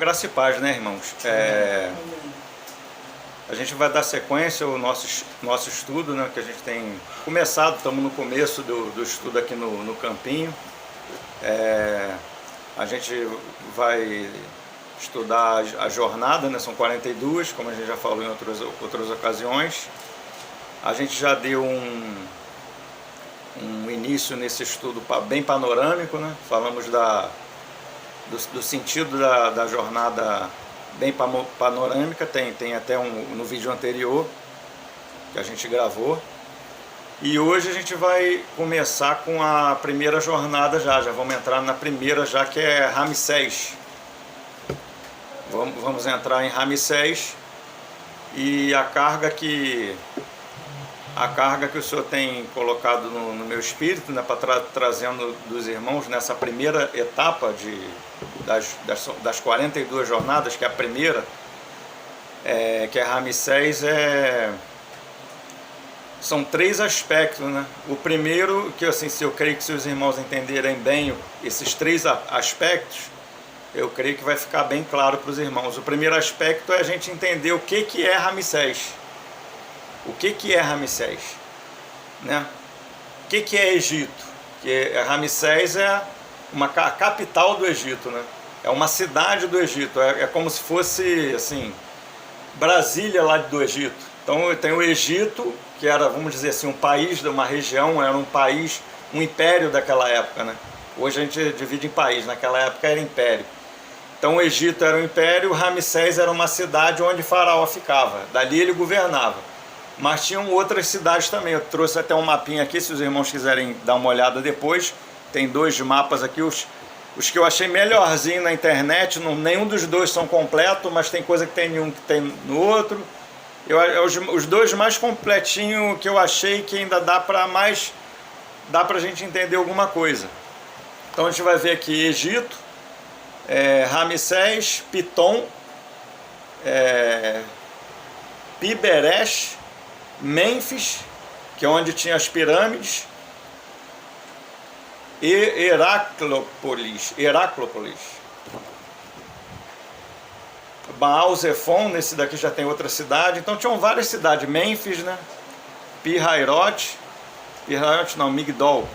Graça e paz, né, irmãos? A gente vai dar sequência ao nosso estudo, né, que a gente tem começado, estamos no começo do estudo aqui no Campinho. A gente vai estudar a jornada, né, são 42, como a gente já falou em outras ocasiões. A gente já deu um início nesse estudo bem panorâmico, né? Falamos do sentido da jornada bem panorâmica, tem até no vídeo anterior que a gente gravou. E hoje a gente vai começar com a primeira jornada já vamos entrar na primeira já, que é Ramsés. Vamos entrar em Ramsés, e a carga que o Senhor tem colocado no meu espírito, né, trazendo dos irmãos nessa primeira etapa das 42 jornadas, que é a primeira, que é Ramsés, são 3 aspectos, né? O primeiro, que assim, eu creio que se os irmãos entenderem bem esses 3 aspectos, eu creio que vai ficar bem claro para os irmãos. O primeiro aspecto é a gente entender o que é Ramsés. O que é Ramsés? Né? O que é Egito? Ramsés é a capital do Egito, né? É uma cidade do Egito, é como se fosse assim, Brasília lá do Egito. Então tem o Egito, que era, vamos dizer assim, um país de uma região, era um país, um império daquela época, né? Hoje a gente divide em país, naquela época era império. Então o Egito era um império, Ramsés era uma cidade onde Faraó ficava, dali ele governava. Mas tinham outras cidades também. Eu trouxe até um mapinha aqui, se os irmãos quiserem dar uma olhada depois. Tem 2 mapas aqui, os que eu achei melhorzinho na internet. Nenhum dos 2 são completos, mas tem coisa que tem em um que tem no outro. Os 2 mais completinhos que eu achei, que ainda dá pra gente entender alguma coisa. Então a gente vai ver aqui Egito, Ramsés, Pitom, Pi-Beresh, Mênfis, que é onde tinha as pirâmides, e Heráclópolis. Baal-Zephon, nesse daqui já tem outra cidade. Então tinham várias cidades, Mênfis, né? Pi-Hairote não, Migdol.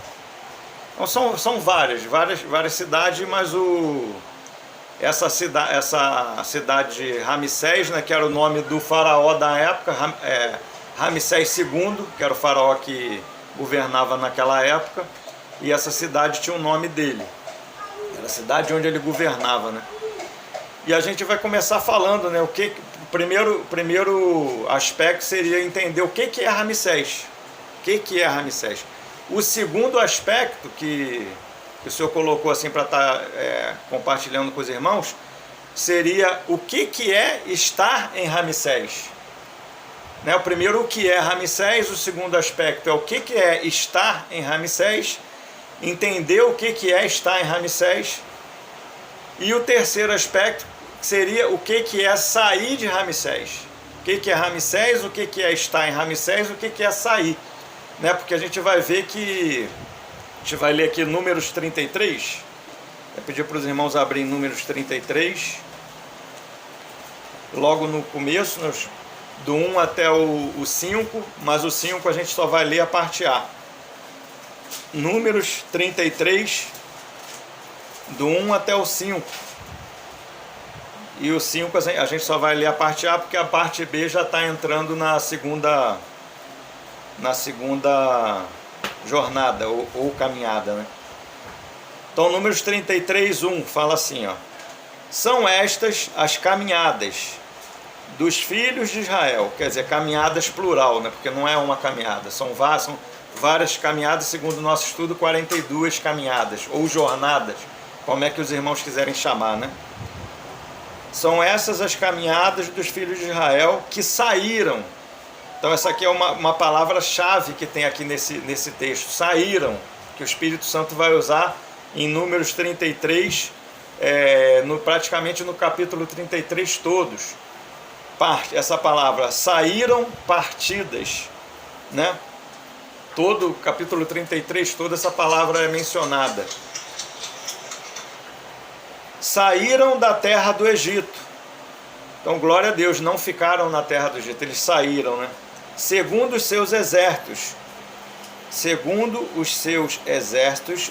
Então são várias cidades, mas essa cidade de Ramsés, né, que era o nome do faraó da época, Ramsés II, que era o faraó que governava naquela época, e essa cidade tinha o nome dele. Era a cidade onde ele governava, né? E a gente vai começar falando, né, o primeiro aspecto seria entender o que é Ramsés. O que é Ramsés? O segundo aspecto que o senhor colocou assim para estar compartilhando com os irmãos seria o que é estar em Ramsés. Né? O primeiro, o que é Ramsés. O segundo aspecto é o que é estar em Ramsés, entender o que é estar em Ramsés. E o terceiro aspecto seria o que é sair de Ramsés. O que é Ramsés, o que é estar em Ramsés, o que é sair. Né? Porque a gente vai ver que... A gente vai ler aqui Números 33. Vou pedir para os irmãos abrirem Números 33. Logo no começo, do 1 até o 5, mas o 5 a gente só vai ler a parte A. Números 33, do 1 até o 5. E o 5 a gente só vai ler a parte A, porque a parte B já está entrando na segunda jornada ou caminhada, né? Então, Números 33, 1 fala assim, ó: são estas as caminhadas dos filhos de Israel. Quer dizer, caminhadas plural, né? Porque não é uma caminhada, são várias caminhadas, segundo o nosso estudo, 42 caminhadas, ou jornadas, como é que os irmãos quiserem chamar, né? São essas as caminhadas dos filhos de Israel que saíram. Então essa aqui é uma palavra-chave que tem aqui nesse texto, saíram, que o Espírito Santo vai usar em Números 33, praticamente no capítulo 33 todos. Essa palavra, saíram partidas, né? Todo o capítulo 33, toda essa palavra é mencionada. saíram da terra do Egito. Então, glória a Deus, não ficaram na terra do Egito, eles saíram, né? Segundo os seus exércitos,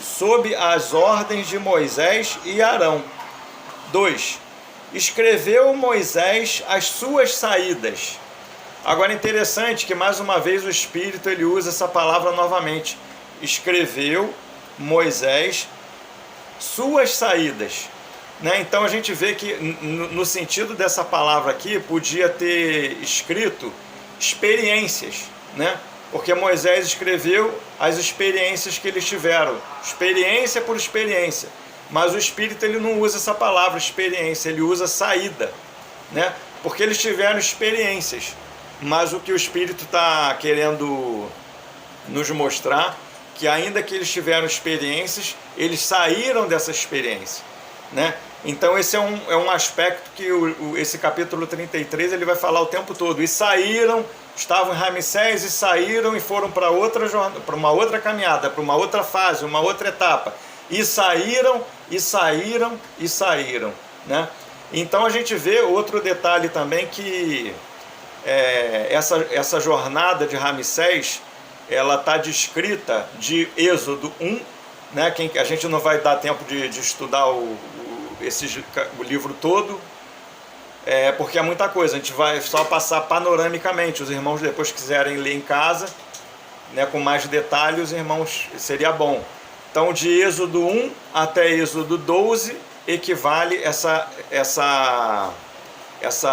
sob as ordens de Moisés e Arão. 2. Escreveu Moisés as suas saídas. Agora, interessante que, mais uma vez, o Espírito ele usa essa palavra novamente. Escreveu Moisés suas saídas. Né? Então, a gente vê que, no sentido dessa palavra aqui, podia ter escrito experiências, né? Porque Moisés escreveu as experiências que eles tiveram, experiência por experiência, mas o Espírito ele não usa essa palavra experiência, ele usa saída, né? Porque eles tiveram experiências, mas o que o Espírito está querendo nos mostrar, que ainda que eles tiveram experiências, eles saíram dessa experiência, né? Então esse é um aspecto que esse capítulo 33 ele vai falar o tempo todo. E saíram, estavam em Ramsés e saíram e foram para outra jornada, para uma outra caminhada, para uma outra fase, uma outra etapa. E saíram, e saíram, e saíram, né? Então a gente vê outro detalhe também que essa jornada de Ramsés, ela está descrita de Êxodo 1, né? A gente não vai dar tempo de estudar o livro todo, porque é muita coisa, a gente vai só passar panoramicamente. Os irmãos depois quiserem ler em casa, né, com mais detalhes, os irmãos, seria bom. Então, de Êxodo 1 até Êxodo 12, equivale essa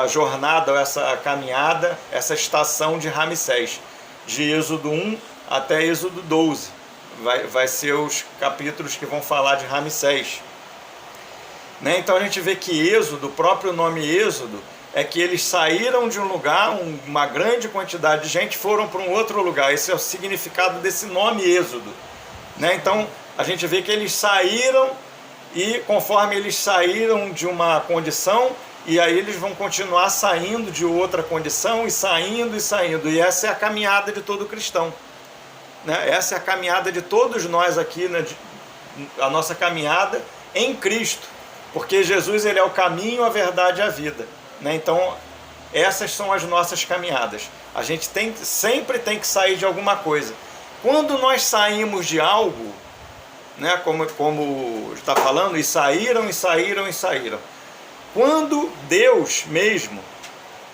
jornada, ou essa caminhada, essa estação de Ramsés. De Êxodo 1 até Êxodo 12, vai ser os capítulos que vão falar de Ramsés. Né? Então a gente vê que Êxodo, o próprio nome Êxodo, é que eles saíram de um lugar, uma grande quantidade de gente foram para um outro lugar. Esse é o significado desse nome Êxodo. Né? Então a gente vê que eles saíram e conforme eles saíram de uma condição, e aí eles vão continuar saindo de outra condição e saindo e saindo. E essa é a caminhada de todo cristão. Né? Essa é a caminhada de todos nós aqui, né? A nossa caminhada em Cristo. Porque Jesus ele é o caminho, a verdade e a vida. Né? Então, essas são as nossas caminhadas. A gente sempre tem que sair de alguma coisa. Quando nós saímos de algo, né, como está falando, e saíram, e saíram, e saíram. Quando Deus mesmo,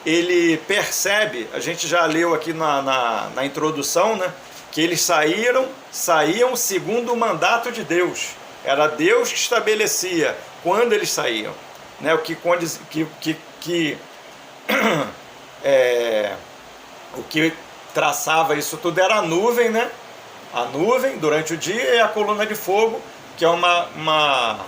ele percebe, a gente já leu aqui na introdução, né, que eles saíam segundo o mandato de Deus. Era Deus que estabelecia quando eles saíam, né? O que traçava isso tudo era a nuvem, né? A nuvem durante o dia e a coluna de fogo, que é uma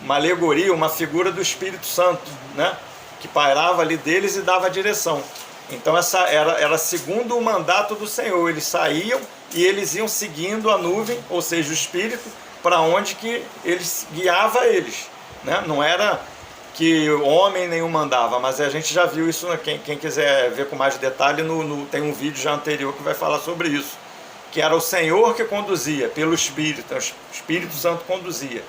alegoria, uma figura do Espírito Santo, né? Que pairava ali deles e dava a direção. Então essa era segundo o mandato do Senhor. Eles saíam e eles iam seguindo a nuvem, ou seja, o Espírito, para onde que eles guiava eles. Né? Não era que homem nenhum mandava, mas a gente já viu isso, né? Quem quiser ver com mais detalhe, tem um vídeo já anterior que vai falar sobre isso, que era o Senhor que conduzia, pelo Espírito, o Espírito Santo conduzia.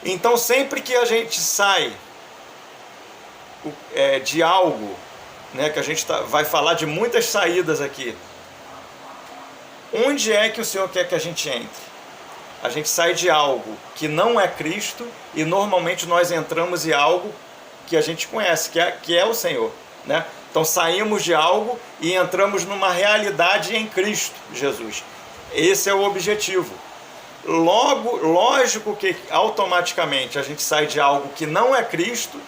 Então sempre que a gente sai de algo, né, que a gente vai falar de muitas saídas aqui, onde é que o Senhor quer que a gente entre? A gente sai de algo que não é Cristo e normalmente nós entramos em algo que a gente conhece, que é o Senhor. Né? Então saímos de algo e entramos numa realidade em Cristo Jesus. Esse é o objetivo. Lógico que automaticamente a gente sai de algo que não é Cristo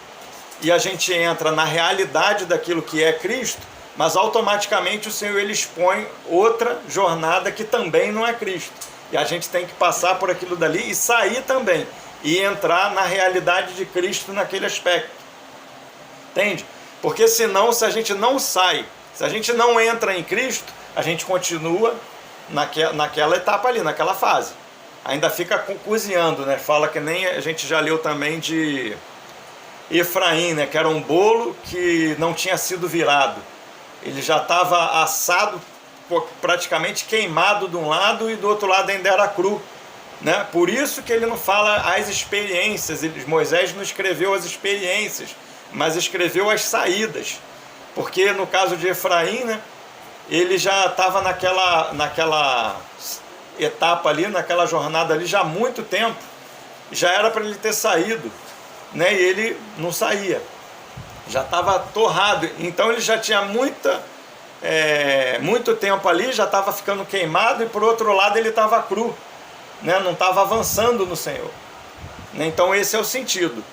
e a gente entra na realidade daquilo que é Cristo, mas automaticamente o Senhor ele expõe outra jornada que também não é Cristo. E a gente tem que passar por aquilo dali e sair também. E entrar na realidade de Cristo naquele aspecto. Entende? Porque senão, se a gente não sai, se a gente não entra em Cristo, a gente continua naquela etapa ali, naquela fase. Ainda fica cozinhando, né? Fala que nem a gente já leu também de Efraim, né? Que era um bolo que não tinha sido virado. Ele já estava assado, praticamente queimado de um lado e do outro lado ainda era cru. né? Por isso que ele não fala as experiências. Moisés não escreveu as experiências, mas escreveu as saídas. Porque no caso de Efraim, né, ele já estava naquela etapa ali, naquela jornada ali já há muito tempo. Já era para ele ter saído, né? E ele não saía. Já estava torrado. Então ele já tinha muito tempo ali, já estava ficando queimado, e por outro lado ele estava cru, né? Não estava avançando no Senhor, né? Então esse é o sentido.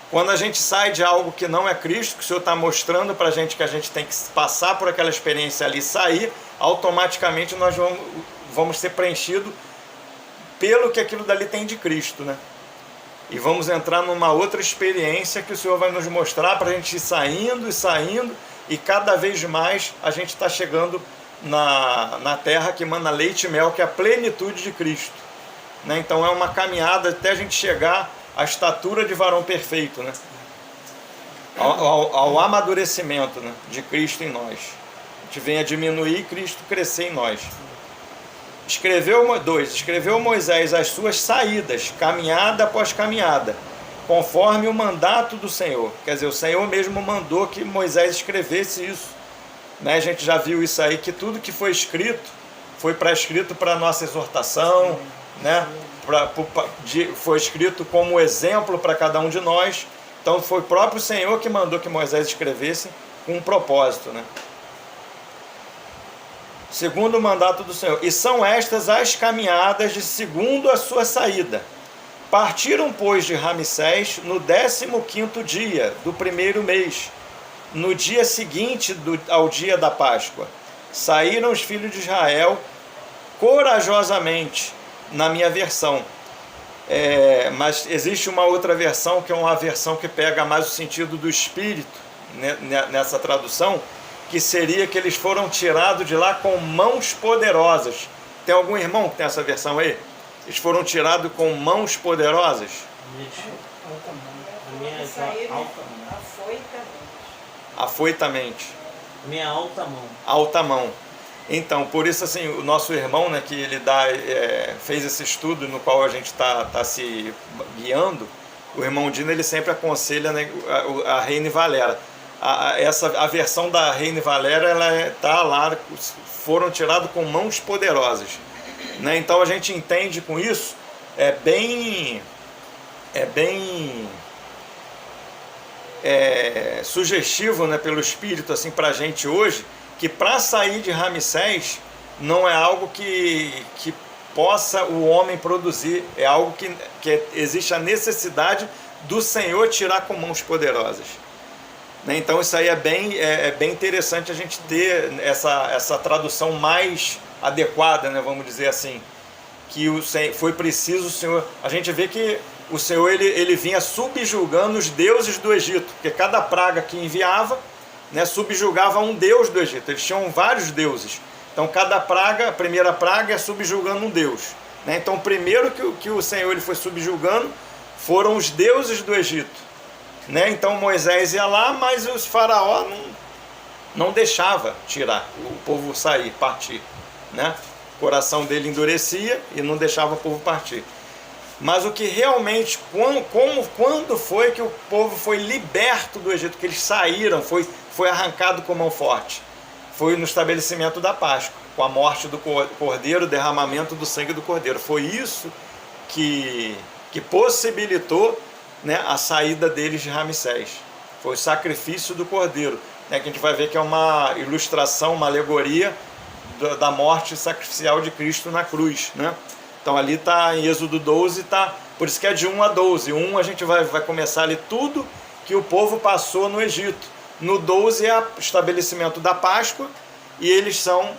Quando a gente sai de algo que não é Cristo, que o Senhor está mostrando para a gente que a gente tem que passar por aquela experiência ali e sair, automaticamente nós vamos ser preenchidos pelo que aquilo dali tem de Cristo, né? E vamos entrar numa outra experiência que o Senhor vai nos mostrar para a gente ir saindo e saindo, e cada vez mais a gente está chegando na terra que manda leite e mel, que é a plenitude de Cristo, né? Então é uma caminhada até a gente chegar à estatura de varão perfeito, né? Ao amadurecimento, né, de Cristo em nós. A gente vem a diminuir e Cristo crescer em nós. Escreveu Moisés as suas saídas, caminhada após caminhada, conforme o mandato do Senhor. Quer dizer, o Senhor mesmo mandou que Moisés escrevesse isso, né? A gente já viu isso aí, que tudo que foi escrito foi escrito para a nossa exortação, né? Foi escrito como exemplo para cada um de nós. Então foi o próprio Senhor que mandou que Moisés escrevesse com um propósito, né? Segundo o mandato do Senhor. E são estas as caminhadas de segundo a sua saída. Partiram, pois, de Ramsés no 15º dia do primeiro mês, no dia seguinte ao dia da Páscoa. Saíram os filhos de Israel corajosamente, na minha versão. Mas existe uma outra versão, que é uma versão que pega mais o sentido do Espírito, né, nessa tradução, que seria que eles foram tirados de lá com mãos poderosas. Tem algum irmão que tem essa versão aí? Eles foram tirados com mãos poderosas? Afoitamente. Minha alta mão. Alta mão. Então, por isso, assim, o nosso irmão, né, que ele fez esse estudo no qual a gente está se guiando, o irmão Dino, ele sempre aconselha, né, a Reina Valera. A versão da Reina Valera, ela está lá, foram tirados com mãos poderosas, né? Então a gente entende com isso, é bem sugestivo, né, pelo Espírito, assim, para a gente hoje, que para sair de Ramsés não é algo que possa o homem produzir, é algo que existe a necessidade do Senhor tirar com mãos poderosas. Então isso aí é bem interessante a gente ter essa tradução mais adequada, né, vamos dizer assim, que foi preciso o Senhor. A gente vê que o Senhor ele vinha subjugando os deuses do Egito, porque cada praga que enviava, né, subjugava um deus do Egito. Eles tinham vários deuses, então cada praga, a primeira praga é subjugando um deus, né? Então o primeiro que o Senhor ele foi subjugando foram os deuses do Egito, né? Então Moisés ia lá, mas os faraó não deixava tirar o povo sair, partir, né? O coração dele endurecia e não deixava o povo partir. Mas o que realmente, quando foi que o povo foi liberto do Egito, que eles saíram, foi arrancado com mão forte? Foi no estabelecimento da Páscoa, com a morte do cordeiro, o derramamento do sangue do cordeiro. Foi isso que possibilitou, né, a saída deles de Ramsés. Foi o sacrifício do cordeiro, né, que a gente vai ver que é uma ilustração, uma alegoria da morte sacrificial de Cristo na cruz, né? Então ali está em Êxodo 12, por isso que é de 1 a 12. 1 a gente vai começar ali tudo que o povo passou no Egito. No 12 é o estabelecimento da Páscoa e eles são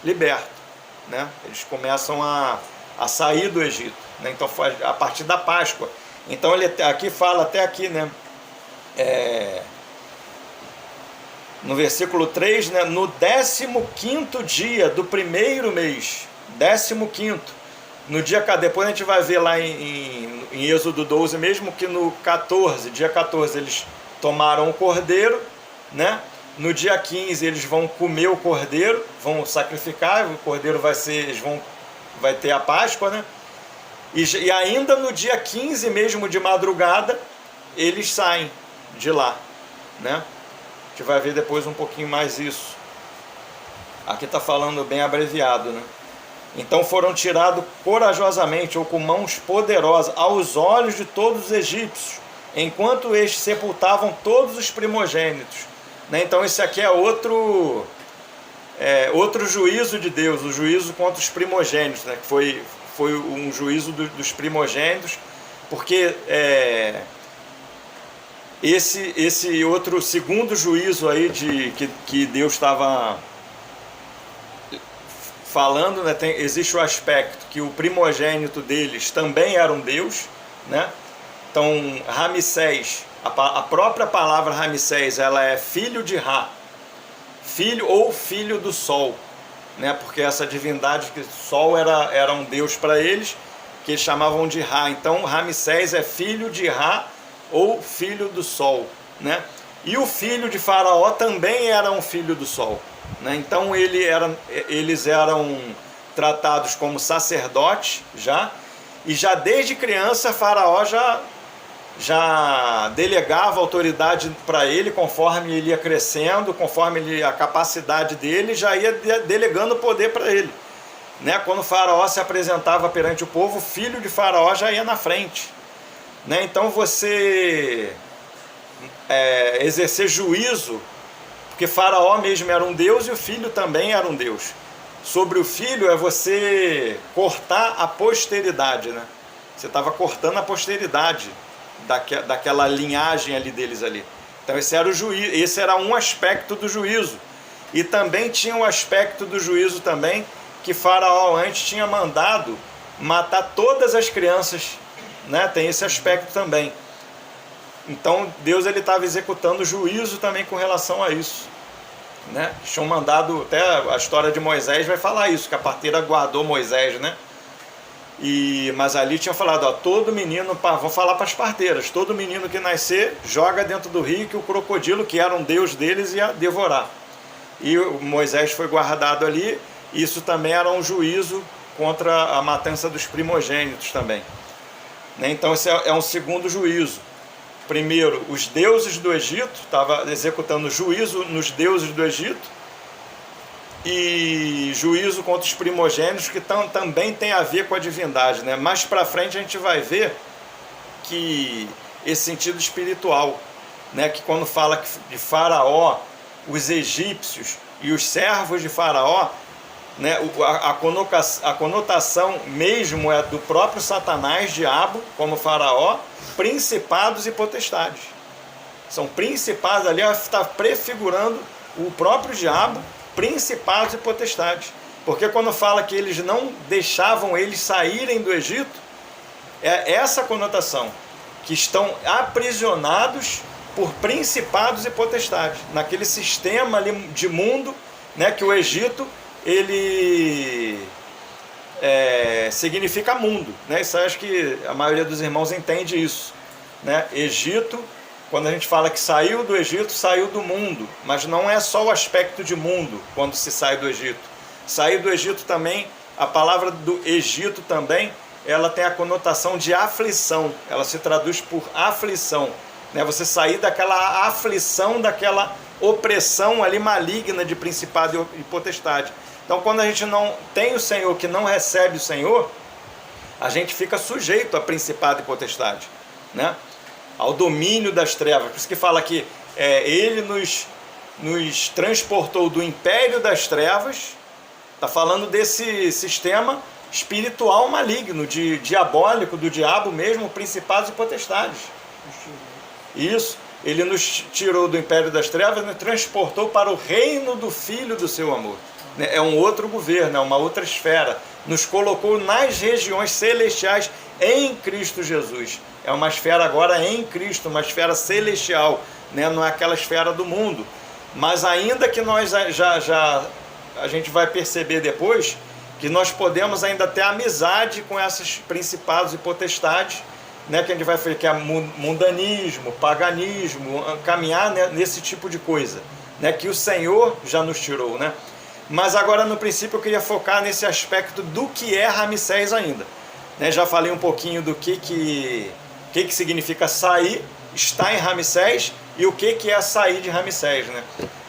libertos, né? Eles começam a sair do Egito, né? Então foi a partir da Páscoa. Então ele aqui fala, até aqui, né, no versículo 3, né, no 15º dia do primeiro mês, 15º, no dia, depois a gente vai ver lá em Êxodo 12 mesmo, que no 14, dia 14 eles tomaram o cordeiro, né? No dia 15 eles vão comer o cordeiro, vão sacrificar, o cordeiro vai ter a Páscoa, né? E ainda no dia 15 mesmo de madrugada, eles saem de lá, né? A gente vai ver depois um pouquinho mais isso. Aqui está falando bem abreviado, né? Então foram tirados corajosamente ou com mãos poderosas aos olhos de todos os egípcios, enquanto estes sepultavam todos os primogênitos, né? Então esse aqui é outro juízo de Deus, o juízo contra os primogênitos, né? Que foi um juízo dos primogênitos, porque esse outro segundo juízo aí que Deus estava falando, né? Existe o aspecto que o primogênito deles também era um deus, né? Então Ramsés, a própria palavra Ramsés, ela é filho de Ra, filho ou filho do sol, né? Porque essa divindade, que o sol era um deus para eles, que eles chamavam de Ra. Então Ramsés é filho de Ra ou filho do sol, né? E o filho de Faraó também era um filho do sol, né? Então eles eram tratados como sacerdotes e já desde criança Faraó já delegava autoridade para ele, conforme ele ia crescendo, conforme a capacidade dele, já ia delegando poder para ele, né? Quando Faraó se apresentava perante o povo, o filho de Faraó já ia na frente, né? Então você exercer juízo, porque Faraó mesmo era um deus e o filho também era um deus. Sobre o filho é você cortar a posteridade, né? Você estava cortando a posteridade daquela linhagem ali deles ali. Então esse era o juízo, esse era um aspecto do juízo. E também tinha um aspecto do juízo também, que Faraó antes tinha mandado matar todas as crianças, né? Tem esse aspecto também. Então Deus estava executando juízo também com relação a isso, né? Tinham mandado, até a história de Moisés vai falar isso, que a parteira guardou Moisés, né? Mas ali tinha falado, ó, todo menino, vou falar para as parteiras, todo menino que nascer, joga dentro do rio, que o crocodilo, que era um deus deles, ia devorar. E Moisés foi guardado ali. Isso também era um juízo contra a matança dos primogênitos também, né? Então esse é um segundo juízo. Primeiro, os deuses do Egito, estava executando juízo nos deuses do Egito, e juízo contra os primogênitos, que também tem a ver com a divindade, né? Mais para frente a gente vai ver que esse sentido espiritual, né? Que quando fala de Faraó, os egípcios e os servos de Faraó, né? A conotação mesmo é do próprio Satanás, diabo, como Faraó, principados e potestades. São principados, ali está prefigurando o próprio diabo, principados e potestades. Porque quando fala que eles não deixavam eles saírem do Egito, é essa conotação, que estão aprisionados por principados e potestades, naquele sistema ali de mundo, né, que o Egito, ele significa mundo, né? Isso eu acho que a maioria dos irmãos entende isso, né? Egito, quando a gente fala que saiu do Egito, saiu do mundo, mas não é só o aspecto de mundo quando se sai do Egito. Sair do Egito também, a palavra do Egito também, ela tem a conotação de aflição, ela se traduz por aflição, né? Você sair daquela aflição, daquela opressão ali maligna de principado e potestade. Então quando a gente não tem o Senhor, que não recebe o Senhor, a gente fica sujeito a principado e potestade, né? Ao domínio das trevas. Por isso que fala que ele nos transportou do império das trevas. Está falando desse sistema espiritual maligno, diabólico, do diabo mesmo, principados e potestades. Isso, ele nos tirou do império das trevas e nos transportou para o reino do Filho do seu amor. É um outro governo, é uma outra esfera. Nos colocou nas regiões celestiais em Cristo Jesus. É uma esfera agora em Cristo, uma esfera celestial, né? Não é aquela esfera do mundo. Mas ainda que nós a gente vai perceber depois que nós podemos ainda ter amizade com esses principados e potestades, né? Que a gente vai falar que é mundanismo, paganismo, caminhar, né, nesse tipo de coisa, né? Que o Senhor já nos tirou, né? Mas agora no princípio eu queria focar nesse aspecto do que é Ramsés ainda. né? Já falei um pouquinho do que significa sair, estar em Ramsés, e o que é sair de Ramsés, né?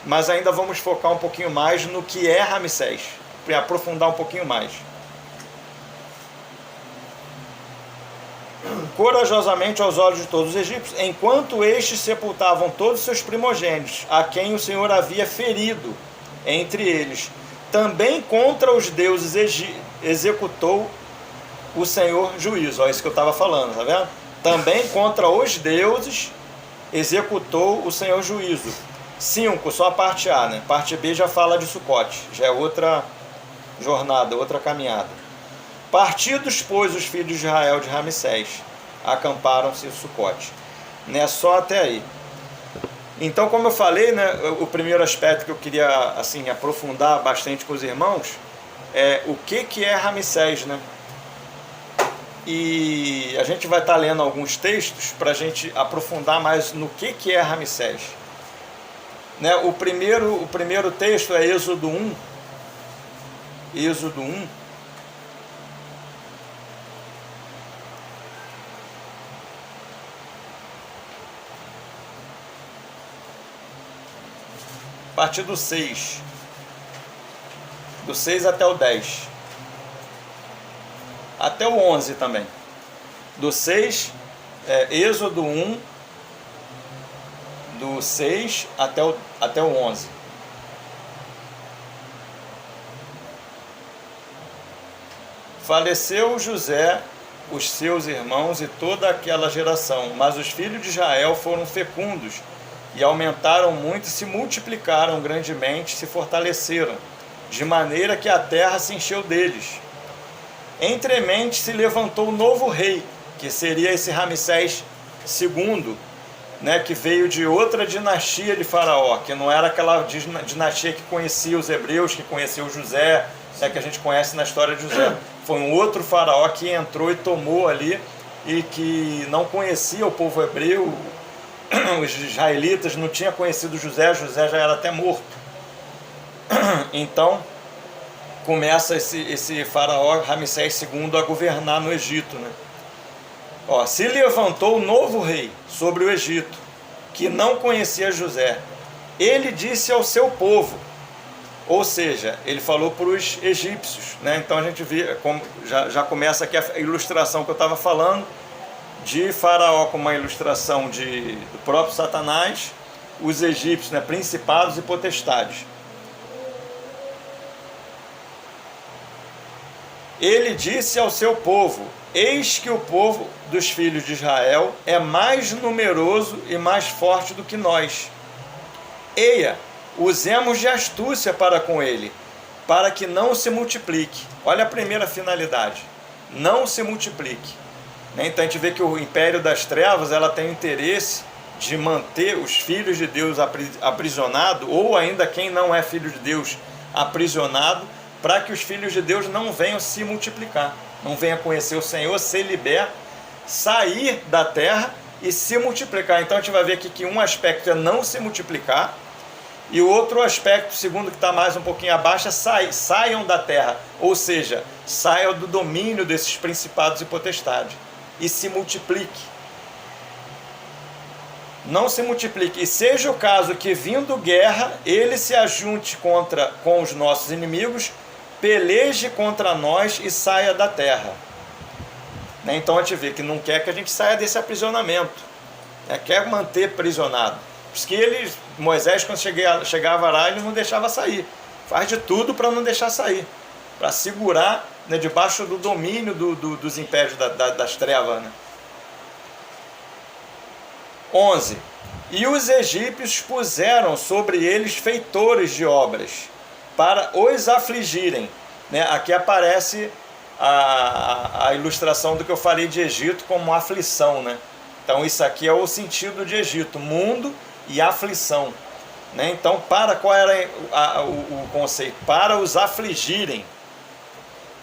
Mas ainda vamos focar um pouquinho mais no que é Ramsés, para aprofundar um pouquinho mais. Corajosamente aos olhos de todos os egípcios, enquanto estes sepultavam todos os seus primogênitos, a quem o Senhor havia ferido entre eles. Também contra os deuses executou o Senhor juízo. Olha isso que eu estava falando, tá vendo? Também contra os deuses executou o Senhor juízo. 5, só a parte A, né? Parte B já fala de Sucote, já é outra jornada, outra caminhada. Partidos, pois, os filhos de Israel de Ramsés, acamparam-se em Sucote. Né? Só até aí. Então, como eu falei, né, o primeiro aspecto que eu queria assim, aprofundar bastante com os irmãos é o que é Ramsés, né? E a gente vai estar lendo alguns textos para a gente aprofundar mais no que é Ramsés. Né? O primeiro texto é Êxodo 1. Êxodo 1. A partir do 6. Do 6 até o 10. Até o 11 também. Do 6, Êxodo 1, do 6 até o 11. Faleceu José, os seus irmãos e toda aquela geração, mas os filhos de Israel foram fecundos e aumentaram muito e se multiplicaram grandemente, se fortaleceram, de maneira que a terra se encheu deles. Entremente se levantou um novo rei, que seria esse Ramsés II, né, que veio de outra dinastia de Faraó, que não era aquela dinastia que conhecia os hebreus, que conhecia o José, né, que a gente conhece na história de José. Foi um outro faraó que entrou e tomou ali, e que não conhecia o povo hebreu, os israelitas não tinham conhecido José já era até morto. Então começa esse faraó Ramsés II a governar no Egito, né? Ó, se levantou um novo rei sobre o Egito, que não conhecia José. Ele disse ao seu povo, ou seja, ele falou para os egípcios, né? Então a gente vê, como já começa aqui a ilustração que eu estava falando, de Faraó como uma ilustração do próprio Satanás, os egípcios, né? Principados e potestades. Ele disse ao seu povo, eis que o povo dos filhos de Israel é mais numeroso e mais forte do que nós. Eia, usemos de astúcia para com ele, para que não se multiplique. Olha a primeira finalidade, não se multiplique. Então a gente vê que o império das trevas ela tem interesse de manter os filhos de Deus aprisionados, ou ainda quem não é filho de Deus aprisionado, para que os filhos de Deus não venham se multiplicar, não venham conhecer o Senhor, ser liberto, sair da terra e se multiplicar. Então a gente vai ver aqui que um aspecto é não se multiplicar, e o outro aspecto, segundo que está mais um pouquinho abaixo, é saiam da terra, ou seja, saiam do domínio desses principados e potestades, e se multiplique. Não se multiplique, e seja o caso que vindo guerra, ele se ajunte com os nossos inimigos, peleje contra nós e saia da terra. Então a gente vê que não quer que a gente saia desse aprisionamento, quer manter prisionado. Por isso que Moisés, quando chegava lá, ele não deixava sair. Faz de tudo para não deixar sair, para segurar, né, debaixo do domínio dos impérios das trevas. Né? 11. E os egípcios puseram sobre eles feitores de obras, para os afligirem. Né? Aqui aparece a ilustração do que eu falei de Egito como aflição. Né? Então isso aqui é o sentido de Egito, mundo e aflição. Né? Então qual era o conceito? Para os afligirem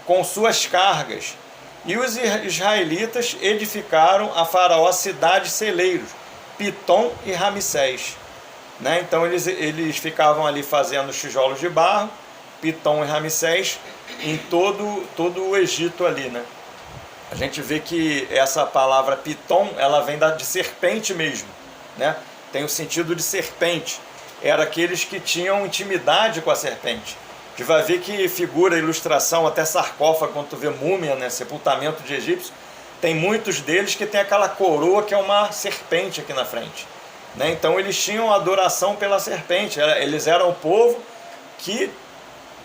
com suas cargas. E os israelitas edificaram a Faraó cidades celeiros, Pitom e Ramsés. Né? Então eles ficavam ali fazendo tijolos de barro, Pitom e Ramsés, em todo o Egito ali. Né? a gente vê que essa palavra piton, ela vem de serpente mesmo, né? Tem o sentido de serpente. Era aqueles que tinham intimidade com a serpente. A gente vai ver que figura, ilustração, até sarcófago, quando tu vê múmia, né? Sepultamento de egípcios, tem muitos deles que tem aquela coroa que é uma serpente aqui na frente, né? Então eles tinham adoração pela serpente. Eles eram o povo que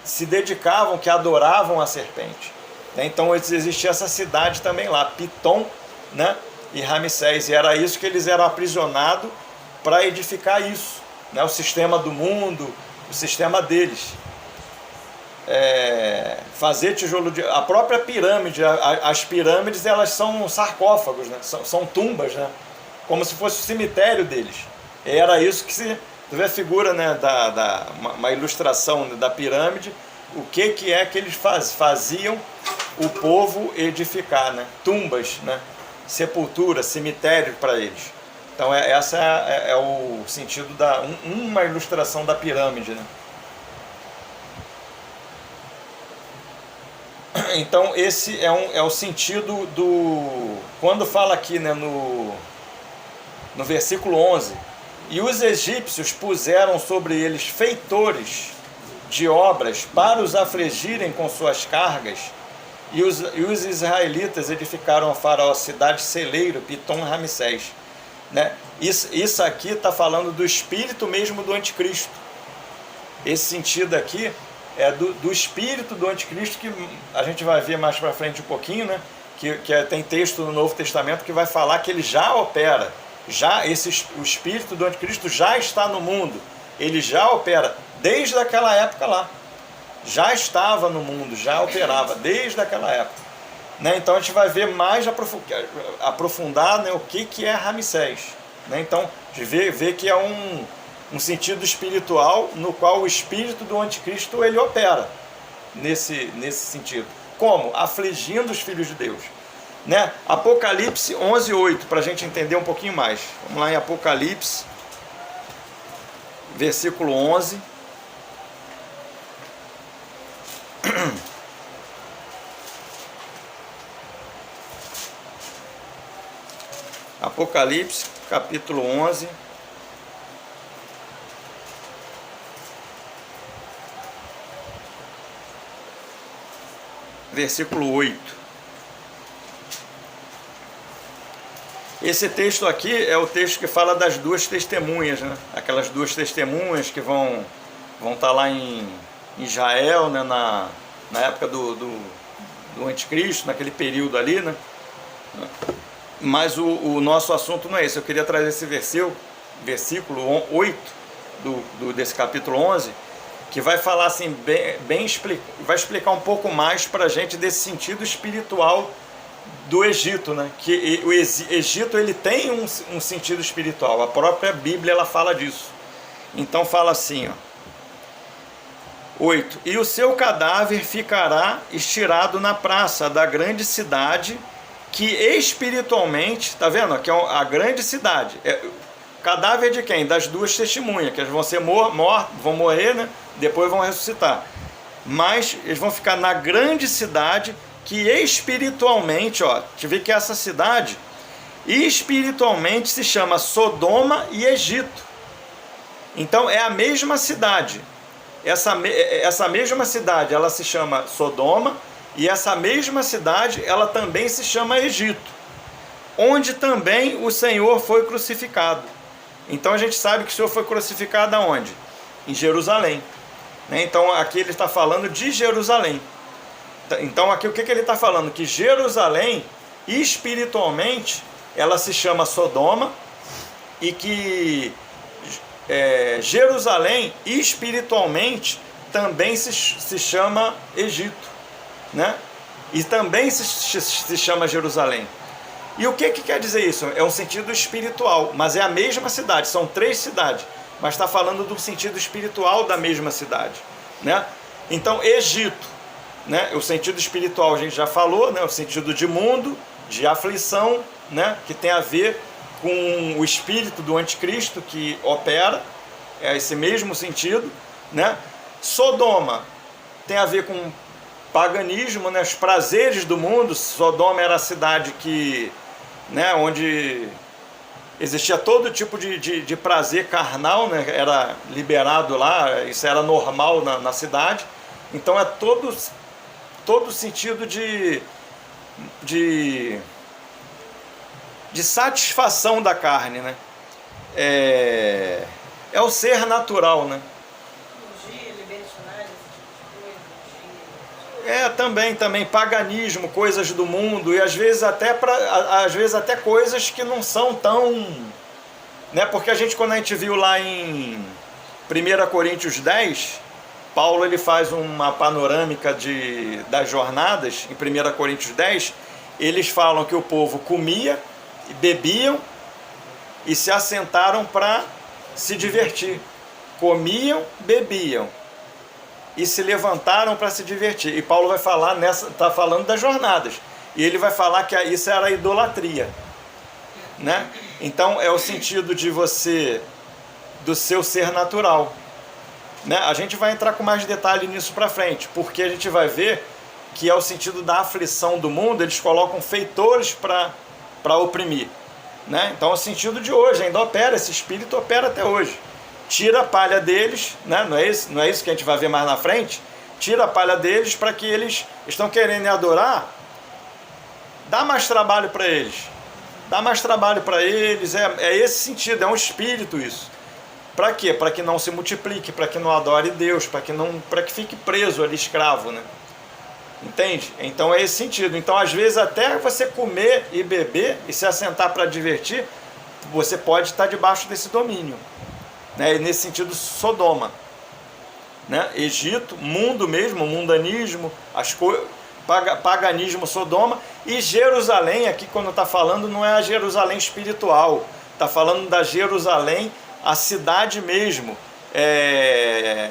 se dedicavam, que adoravam a serpente. Então existia essa cidade também lá, Pitom, né, e Ramsés, e era isso que eles eram aprisionados para edificar isso, né, o sistema do mundo, o sistema deles. Fazer tijolo de... A própria pirâmide, as pirâmides, elas são sarcófagos, né, são tumbas, né, como se fosse o cemitério deles. E era isso que se... Tu vê a figura, né, uma ilustração da pirâmide, o que é que eles faziam o povo edificar, né? Tumbas, né? Sepultura, cemitério para eles. Então essa é o sentido uma ilustração da pirâmide, né? Então esse é o sentido do... Quando fala aqui, né, no versículo 11, e os egípcios puseram sobre eles feitores de obras para os afligirem com suas cargas, e os israelitas edificaram a Faraó cidade celeiro, Pitom Ramsés, né? Isso aqui está falando do espírito mesmo do anticristo. Esse sentido aqui é do espírito do anticristo, que a gente vai ver mais para frente um pouquinho, né? Que tem texto no Novo Testamento que vai falar que ele já opera, o espírito do anticristo já está no mundo, ele já opera desde aquela época lá. Já estava no mundo, já operava desde aquela época, né? Então a gente vai ver mais aprofundar, né, o que é Ramsés, né? Então a gente vê que é um sentido espiritual no qual o espírito do anticristo ele opera nesse sentido. Como? Afligindo os filhos de Deus, né? Apocalipse 11:8, para a gente entender um pouquinho mais. Vamos lá em Apocalipse, versículo 11. Apocalipse, capítulo 11, versículo 8. Esse texto aqui é o texto que fala das duas testemunhas, né? Aquelas duas testemunhas que vão estar lá em Israel, né? Na época do anticristo, naquele período ali, né? Mas o nosso assunto não é esse. Eu queria trazer esse versículo 8 desse capítulo 11, que vai falar assim, vai explicar um pouco mais para a gente desse sentido espiritual do Egito, né? Que o Egito ele tem um sentido espiritual. A própria Bíblia ela fala disso. Então fala assim, ó, 8. E o seu cadáver ficará estirado na praça da grande cidade, que espiritualmente, tá vendo? Aqui é a grande cidade. Cadáver de quem? Das duas testemunhas, que eles vão ser vão morrer, né? Depois vão ressuscitar. Mas eles vão ficar na grande cidade, que espiritualmente, ó, te vê que essa cidade espiritualmente se chama Sodoma e Egito. Então é a mesma cidade. Essa mesma cidade, ela se chama Sodoma, e essa mesma cidade, ela também se chama Egito, onde também o Senhor foi crucificado. Então a gente sabe que o Senhor foi crucificado aonde? Em Jerusalém, né? Então aqui ele está falando de Jerusalém. Então aqui o que ele está falando? Que Jerusalém, espiritualmente, ela se chama Sodoma, e que Jerusalém, espiritualmente, também se chama Egito, né? E também se chama Jerusalém. E o que quer dizer isso? É um sentido espiritual, mas é a mesma cidade, são 3 cidades, mas está falando do sentido espiritual da mesma cidade, né? Então Egito, né? O sentido espiritual a gente já falou, né? O sentido de mundo, de aflição, né? Que tem a ver com o espírito do anticristo que opera, é esse mesmo sentido, né? Sodoma tem a ver com paganismo, né, os prazeres do mundo. Sodoma era a cidade que, né, onde existia todo tipo de prazer carnal, né, era liberado lá, isso era normal na cidade. Então é todo sentido de satisfação da carne, né? É o ser natural, né? Também paganismo, coisas do mundo, e às vezes até coisas que não são tão, né? Porque quando a gente viu lá em 1 Coríntios 10, Paulo ele faz uma panorâmica das jornadas. Em 1 Coríntios 10, eles falam que o povo comia e bebiam e se assentaram para se divertir. Comiam, bebiam e se levantaram para se divertir. E Paulo vai falar está falando das jornadas. E ele vai falar que isso era a idolatria, né? Então é o sentido do seu ser natural, né? A gente vai entrar com mais detalhe nisso para frente, porque a gente vai ver que é o sentido da aflição do mundo. Eles colocam feitores para oprimir, né? Então é o sentido de hoje, ainda opera, esse espírito opera até hoje. Tira a palha deles, né? Não é isso que a gente vai ver mais na frente. Tira a palha deles para que eles estão querendo adorar. Dá mais trabalho para eles. Dá mais trabalho para eles. É esse sentido, é um espírito isso. Para quê? Para que não se multiplique, para que não adore Deus, para que fique preso ali, escravo, né? Entende? Então é esse sentido. Então às vezes até você comer e beber e se assentar para divertir, você pode estar debaixo desse domínio, né? Nesse sentido, Sodoma, né? Egito, mundo mesmo, mundanismo, paganismo, Sodoma. E Jerusalém, aqui quando está falando, não é a Jerusalém espiritual, está falando da Jerusalém, a cidade mesmo,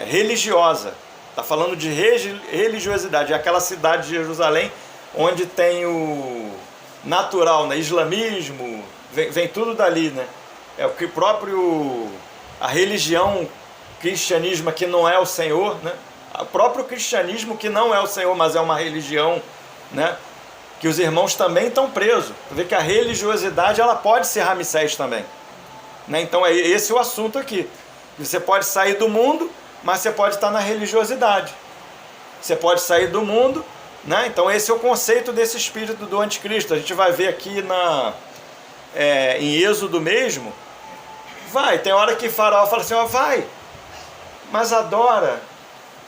religiosa. Está falando de religiosidade. É aquela cidade de Jerusalém onde tem o natural, né? Islamismo, vem tudo dali, né? É o que a religião, cristianismo que não é o Senhor, né? O próprio cristianismo que não é o Senhor, mas é uma religião, né? Que os irmãos também estão presos. Vê que a religiosidade ela pode ser Ramsés também, né? Então é esse o assunto aqui. Você pode sair do mundo, mas você pode estar na religiosidade. Você pode sair do mundo, né? Então esse é o conceito desse espírito do anticristo. A gente vai ver aqui em Êxodo mesmo. Tem hora que Faraó fala assim, vai, mas adora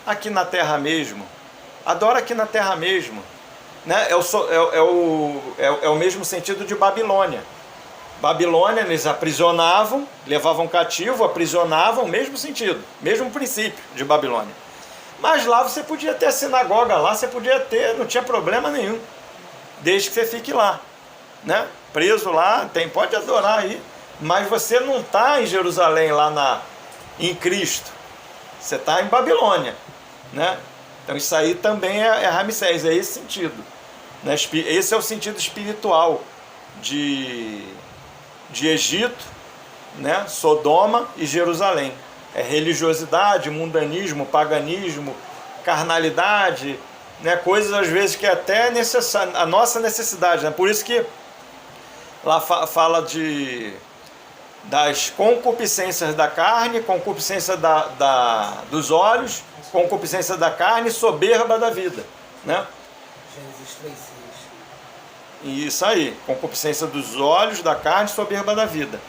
aqui na terra mesmo. Adora aqui na terra mesmo, né? É o mesmo sentido de Babilônia. Babilônia, eles aprisionavam, levavam cativo, aprisionavam, mesmo sentido, mesmo princípio de Babilônia. Mas lá você podia ter a sinagoga, lá você podia ter, não tinha problema nenhum, desde que você fique lá, né? Preso lá, pode adorar aí, mas você não está em Jerusalém, em Cristo, você está em Babilônia, né? Então isso aí também é Ramsés, é esse sentido, né? Esse é o sentido espiritual de Egito, né? Sodoma e Jerusalém. É religiosidade, mundanismo, paganismo, carnalidade, né? Coisas às vezes que é até a nossa necessidade, né? Por isso que lá fala das concupiscências da carne, concupiscência dos olhos, concupiscência da carne e soberba da vida, né? Gênesis 3:6. Isso aí, concupiscência dos olhos, da carne e soberba da vida.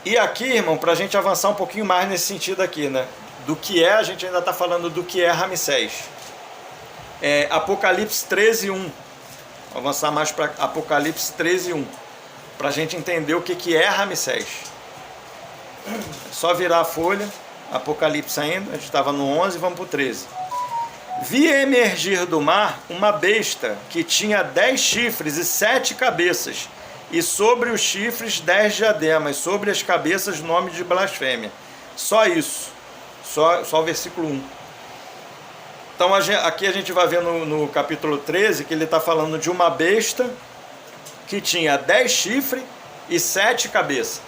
E aqui, irmão, para a gente avançar um pouquinho mais nesse sentido aqui, né? A gente ainda está falando do que é Ramsés. Apocalipse 13:1. Vou avançar mais para Apocalipse 13:1. Para a gente entender o que é Ramsés. É só virar a folha, Apocalipse ainda, a gente estava no 11, vamos para o 13. Vi emergir do mar uma besta que tinha 10 chifres e 7 cabeças, e sobre os chifres 10 diademas, sobre as cabeças nome de blasfêmia. Só isso, só o versículo 1. Então aqui a gente vai ver no capítulo 13 que ele está falando de uma besta que tinha 10 chifres e 7 cabeças.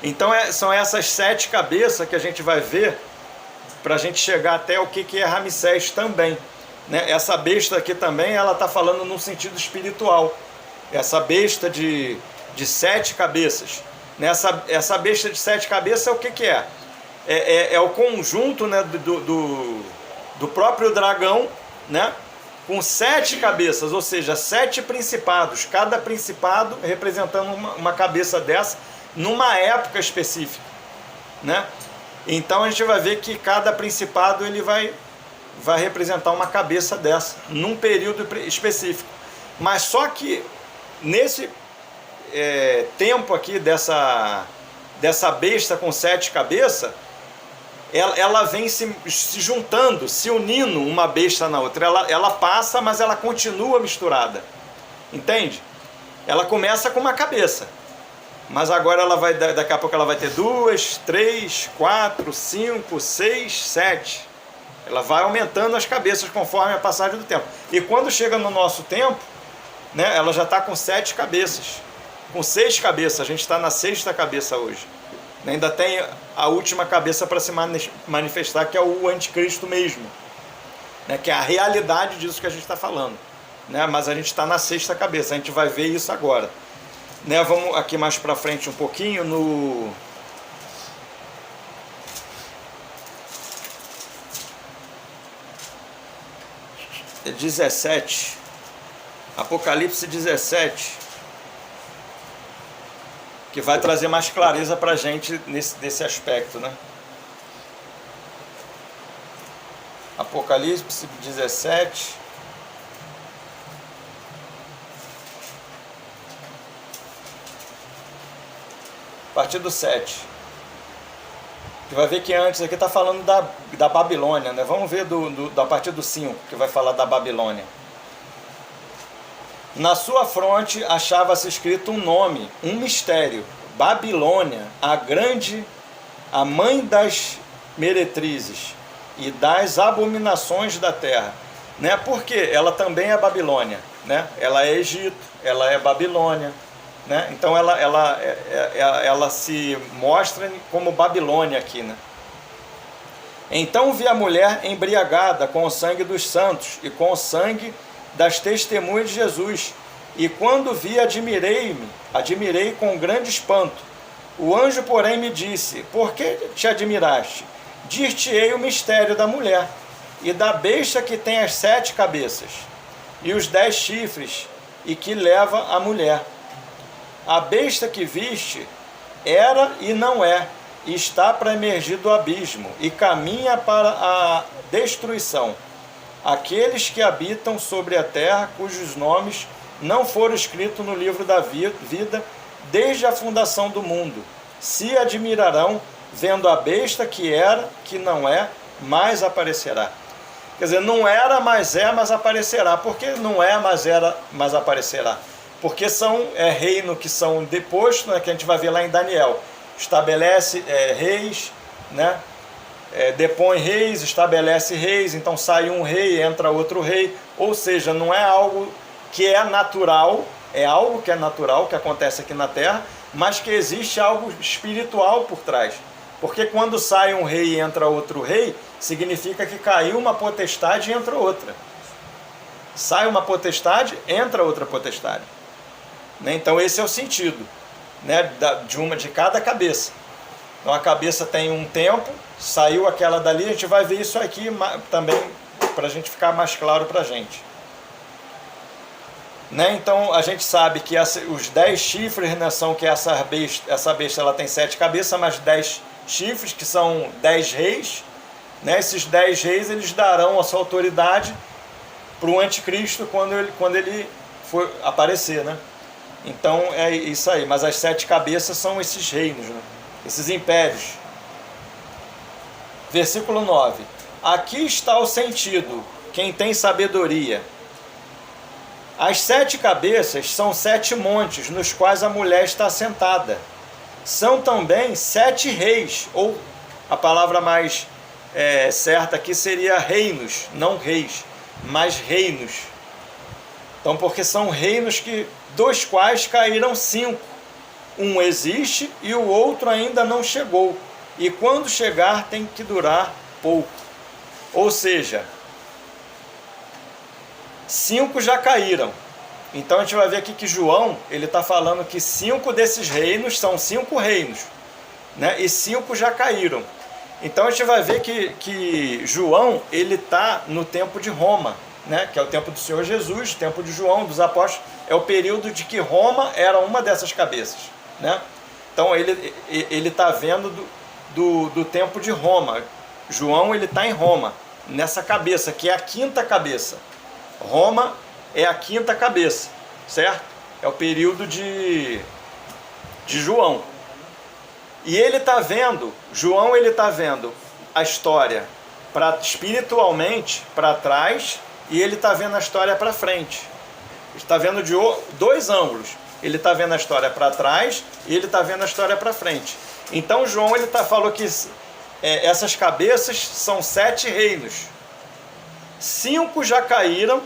Então são essas 7 cabeças que a gente vai ver para a gente chegar até o que é Ramsés também, né? Essa besta aqui também, ela está falando no sentido espiritual. Essa besta de 7 cabeças. Essa besta de 7 cabeças é o que é? É o conjunto, né, do próprio dragão, né, com 7 cabeças, ou seja, 7 principados, cada principado representando uma cabeça dessa numa época específica, né? Então a gente vai ver que cada principado ele vai representar uma cabeça dessa num período específico. Mas só que nesse tempo aqui dessa besta com 7 cabeças, ela vem se juntando, se unindo uma besta na outra. Ela passa, mas ela continua misturada. Entende? Ela começa com uma cabeça, mas agora daqui a pouco ela vai ter 2, 3, 4, 5, 6, 7. Ela vai aumentando as cabeças conforme a passagem do tempo. E quando chega no nosso tempo, né, ela já está com 7 cabeças. Com 6 cabeças. A gente está na 6ª cabeça hoje. Ainda tem a última cabeça para se manifestar, que é o anticristo mesmo, né? Que é a realidade disso que a gente está falando, né? Mas a gente está na 6ª cabeça, a gente vai ver isso agora, né? Vamos aqui mais para frente um pouquinho no Apocalipse 17, que vai trazer mais clareza para a gente nesse aspecto, né? Apocalipse 17, a partir do 7. Que vai ver que antes aqui está falando da Babilônia, né? Vamos ver a partir do 5, que vai falar da Babilônia. Na sua fronte achava-se escrito um nome, um mistério: Babilônia, a grande, a mãe das meretrizes e das abominações da terra, né? Porque ela também é Babilônia, né? Ela é Egito, ela é Babilônia, né? Então ela se mostra como Babilônia aqui, né? Então vi a mulher embriagada com o sangue dos santos e com o sangue das testemunhas de Jesus, e quando vi, admirei com grande espanto. O anjo, porém, me disse: por que te admiraste? Dir-te-ei o mistério da mulher e da besta que tem as 7 cabeças e os 10 chifres, e que leva a mulher. A besta que viste era e não é, e está para emergir do abismo, e caminha para a destruição. Aqueles que habitam sobre a terra, cujos nomes não foram escritos no livro da vida desde a fundação do mundo, se admirarão vendo a besta que era, que não é, mas aparecerá. Quer dizer, não era, mas é, mas aparecerá. Por que não é, mas era, mas aparecerá? Porque são reino que são depostos, né, que a gente vai ver lá em Daniel. Estabelece reis, né? Depõe reis, estabelece reis, então sai um rei, entra outro rei, ou seja, não é algo que é natural, é algo que é natural, que acontece aqui na Terra, mas que existe algo espiritual por trás, porque quando sai um rei e entra outro rei, significa que caiu uma potestade e entra outra. Sai uma potestade, entra outra potestade, né? Então esse é o sentido, né, de cada cabeça. Então a cabeça tem um tempo, saiu aquela dali, a gente vai ver isso aqui também, para a gente ficar mais claro para a gente. Né? Então a gente sabe que os 10 chifres, né, são que essa besta ela tem 7 cabeças, mas 10 chifres, que são 10 reis. Né? Esses 10 reis eles darão a sua autoridade para o anticristo quando ele for aparecer. Né? Então é isso aí, mas as 7 cabeças são esses reinos, né? Esses impérios. Versículo 9. Aqui está o sentido, quem tem sabedoria. As 7 cabeças são 7 montes nos quais a mulher está sentada. São também 7 reis, ou a palavra mais certa aqui seria reinos, não reis, mas reinos. Então, porque são reinos dos quais caíram 5. Um existe e o outro ainda não chegou. E quando chegar tem que durar pouco. Ou seja, 5 já caíram. Então a gente vai ver aqui que João, ele está falando que 5 desses reinos são 5 reinos, né? E 5 já caíram. Então a gente vai ver que João, ele está no tempo de Roma, né? Que é o tempo do Senhor Jesus, o tempo de João, dos apóstolos. É o período de que Roma era uma dessas cabeças, né? Então ele está vendo do tempo de Roma. João, ele está em Roma, nessa cabeça, que é a quinta cabeça. Roma é a quinta cabeça, certo? É o período de João. E ele está vendo, João, ele está vendo a história espiritualmente para trás, e ele está vendo a história para frente. Ele está vendo de dois ângulos. Ele está vendo a história para trás e ele está vendo a história para frente. Então João, ele falou que essas cabeças são 7 reinos. 5 já caíram,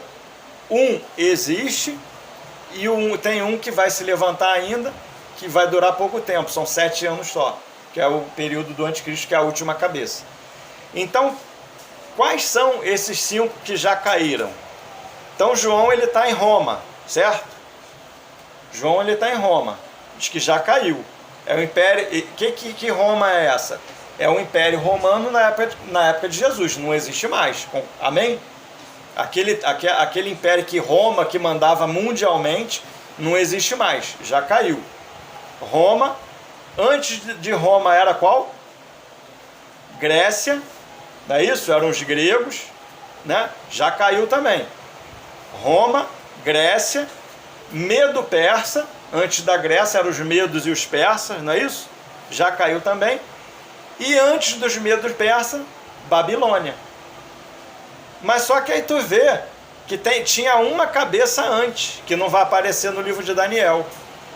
1 existe e tem um que vai se levantar ainda, que vai durar pouco tempo, são 7 anos só, que é o período do anticristo, que é a última cabeça. Então, quais são esses 5 que já caíram? Então João, ele está em Roma, certo? João, ele está em Roma, diz que já caiu. É o império. Que Roma é essa? É o Império Romano na época de Jesus, não existe mais. Amém? Aquele império que Roma, que mandava mundialmente, não existe mais, já caiu. Roma, antes de Roma era qual? Grécia, não é isso? Eram os gregos, né? Já caiu também. Roma, Grécia, Medo-Persa, antes da Grécia eram os medos e os persas, não é isso? Já caiu também. E antes dos medos persas, Babilônia. Mas só que aí tu vê que tinha uma cabeça antes, que não vai aparecer no livro de Daniel.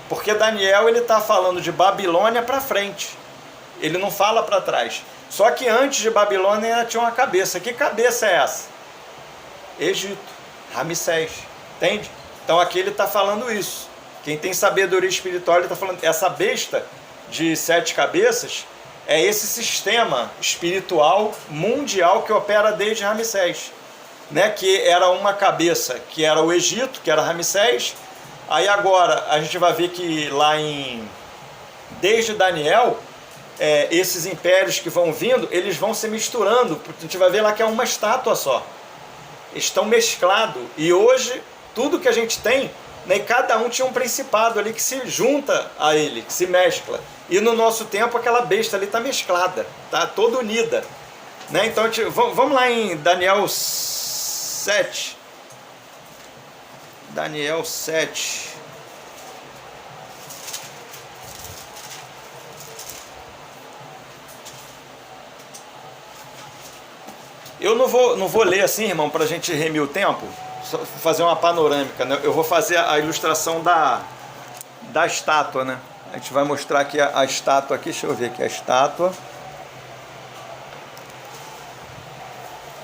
Porque Daniel, ele está falando de Babilônia para frente. Ele não fala para trás. Só que antes de Babilônia ainda tinha uma cabeça. Que cabeça é essa? Egito, Ramsés. Entende? Então aqui ele está falando isso. Quem tem sabedoria espiritual, ele está falando, essa besta de 7 cabeças é esse sistema espiritual mundial que opera desde Ramsés, né? Que era uma cabeça, que era o Egito, que era Ramsés. Aí agora a gente vai ver que desde Daniel, esses impérios que vão vindo, eles vão se misturando. A gente vai ver lá que é uma estátua só. Estão mesclados. E hoje, tudo que a gente tem, né, cada um tinha um principado ali que se junta a ele, que se mescla. E no nosso tempo, aquela besta ali está mesclada, está toda unida. Né? Então, vamos lá em Daniel 7. Daniel 7. Eu não vou ler assim, irmão, para a gente remir o tempo, só fazer uma panorâmica, né? Eu vou fazer a ilustração da estátua, né? A gente vai mostrar aqui a estátua aqui, deixa eu ver aqui a estátua.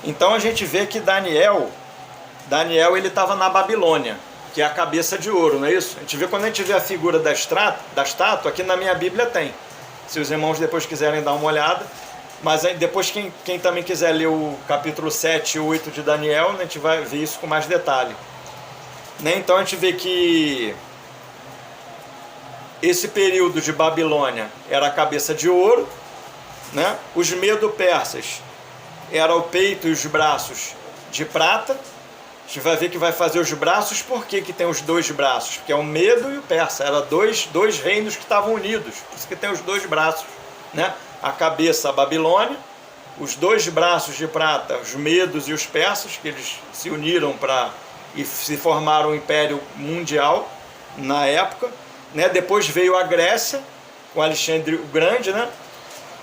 Então a gente vê que Daniel ele estava na Babilônia, que é a cabeça de ouro, não é isso? A gente vê, quando a gente vê a figura da estátua, aqui na minha Bíblia tem. Se os irmãos depois quiserem dar uma olhada. Mas aí depois quem também quiser ler o capítulo 7 e 8 de Daniel, né, a gente vai ver isso com mais detalhe. Né? Então a gente vê que esse período de Babilônia era a cabeça de ouro, né? Os medo-persas era o peito e os braços de prata. A gente vai ver que vai fazer os braços. Por que tem os 2 braços? Porque é o medo e o persa. Eram dois reinos que estavam unidos. Por isso que tem os 2 braços, né? A cabeça, a Babilônia, os 2 braços de prata, os medos e os persas, que eles se uniram e se formaram um império mundial na época. Né? Depois veio a Grécia, com Alexandre o Grande, né?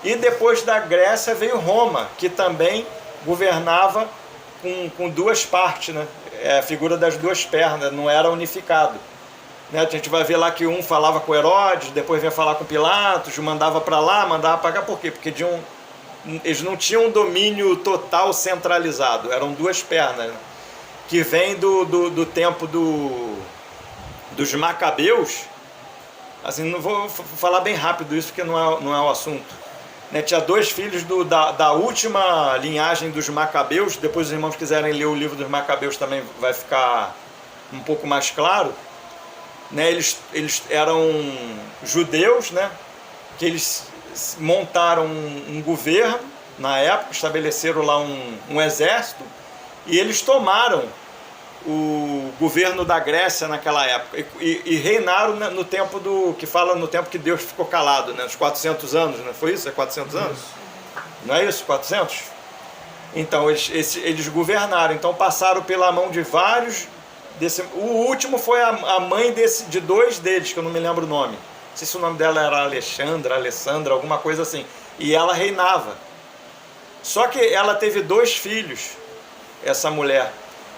E depois da Grécia veio Roma, que também governava com 2 partes, né? A figura das 2 pernas, não era unificado. Né? A gente vai ver lá que um falava com Herodes, depois vinha falar com Pilatos, mandava para lá, mandava para cá. Por quê? Porque eles não tinham um domínio total centralizado, eram 2 pernas, né? Que vem do tempo dos Macabeus. Assim, não vou falar bem rápido isso, porque não é o assunto. né? Tinha 2 filhos da última linhagem dos Macabeus. Depois os irmãos quiserem ler o livro dos Macabeus também vai ficar um pouco mais claro, né? Eles eram judeus, né? Que eles montaram um governo na época, estabeleceram lá um exército, e eles tomaram o governo da Grécia naquela época e reinaram no tempo que fala no tempo que Deus ficou calado, né? Os 400 anos, né? Foi isso? É 400 anos? Não é isso? 400? Então eles governaram, então passaram pela mão de vários o último foi a mãe de 2 deles, que eu não me lembro o nome. Não sei se o nome dela era Alessandra, alguma coisa assim. E ela reinava. Só que ela teve 2 filhos, essa mulher.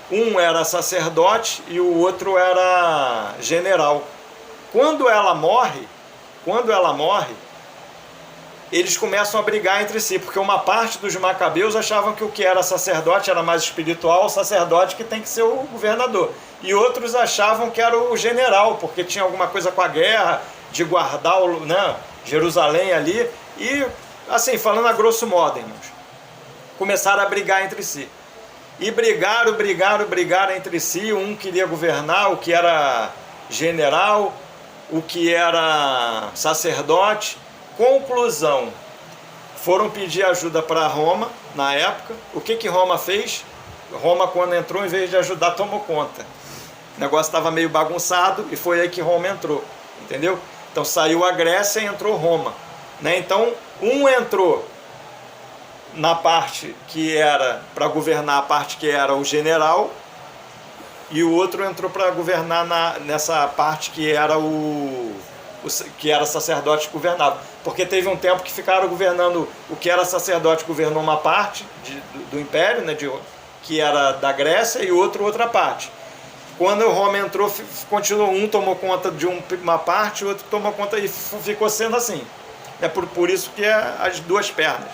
Um era sacerdote e o outro era general. Quando ela morre, eles começam a brigar entre si, porque uma parte dos macabeus achavam que o que era sacerdote era mais espiritual, o sacerdote que tem que ser o governador. E outros achavam que era o general, porque tinha alguma coisa com a guerra, de guardar, né, Jerusalém ali. E, assim, falando a grosso modo, irmãos, começaram a brigar entre si. E brigaram entre si. Um queria governar, o que era general, o que era sacerdote. Conclusão, foram pedir ajuda para Roma na época. O que Roma fez? Roma, quando entrou, em vez de ajudar, tomou conta. O negócio estava meio bagunçado e foi aí que Roma entrou, entendeu? Então saiu a Grécia e entrou Roma, né? Então um entrou na parte que era para governar, a parte que era o general, e o outro entrou para governar nessa parte que era que era sacerdote que governava. Porque teve um tempo que ficaram governando, o que era sacerdote governou uma parte do império, né, que era da Grécia, e outra parte. Quando Roma entrou, continuou, um tomou conta de uma parte, o outro tomou conta, e ficou sendo assim. É por isso que é as 2 pernas.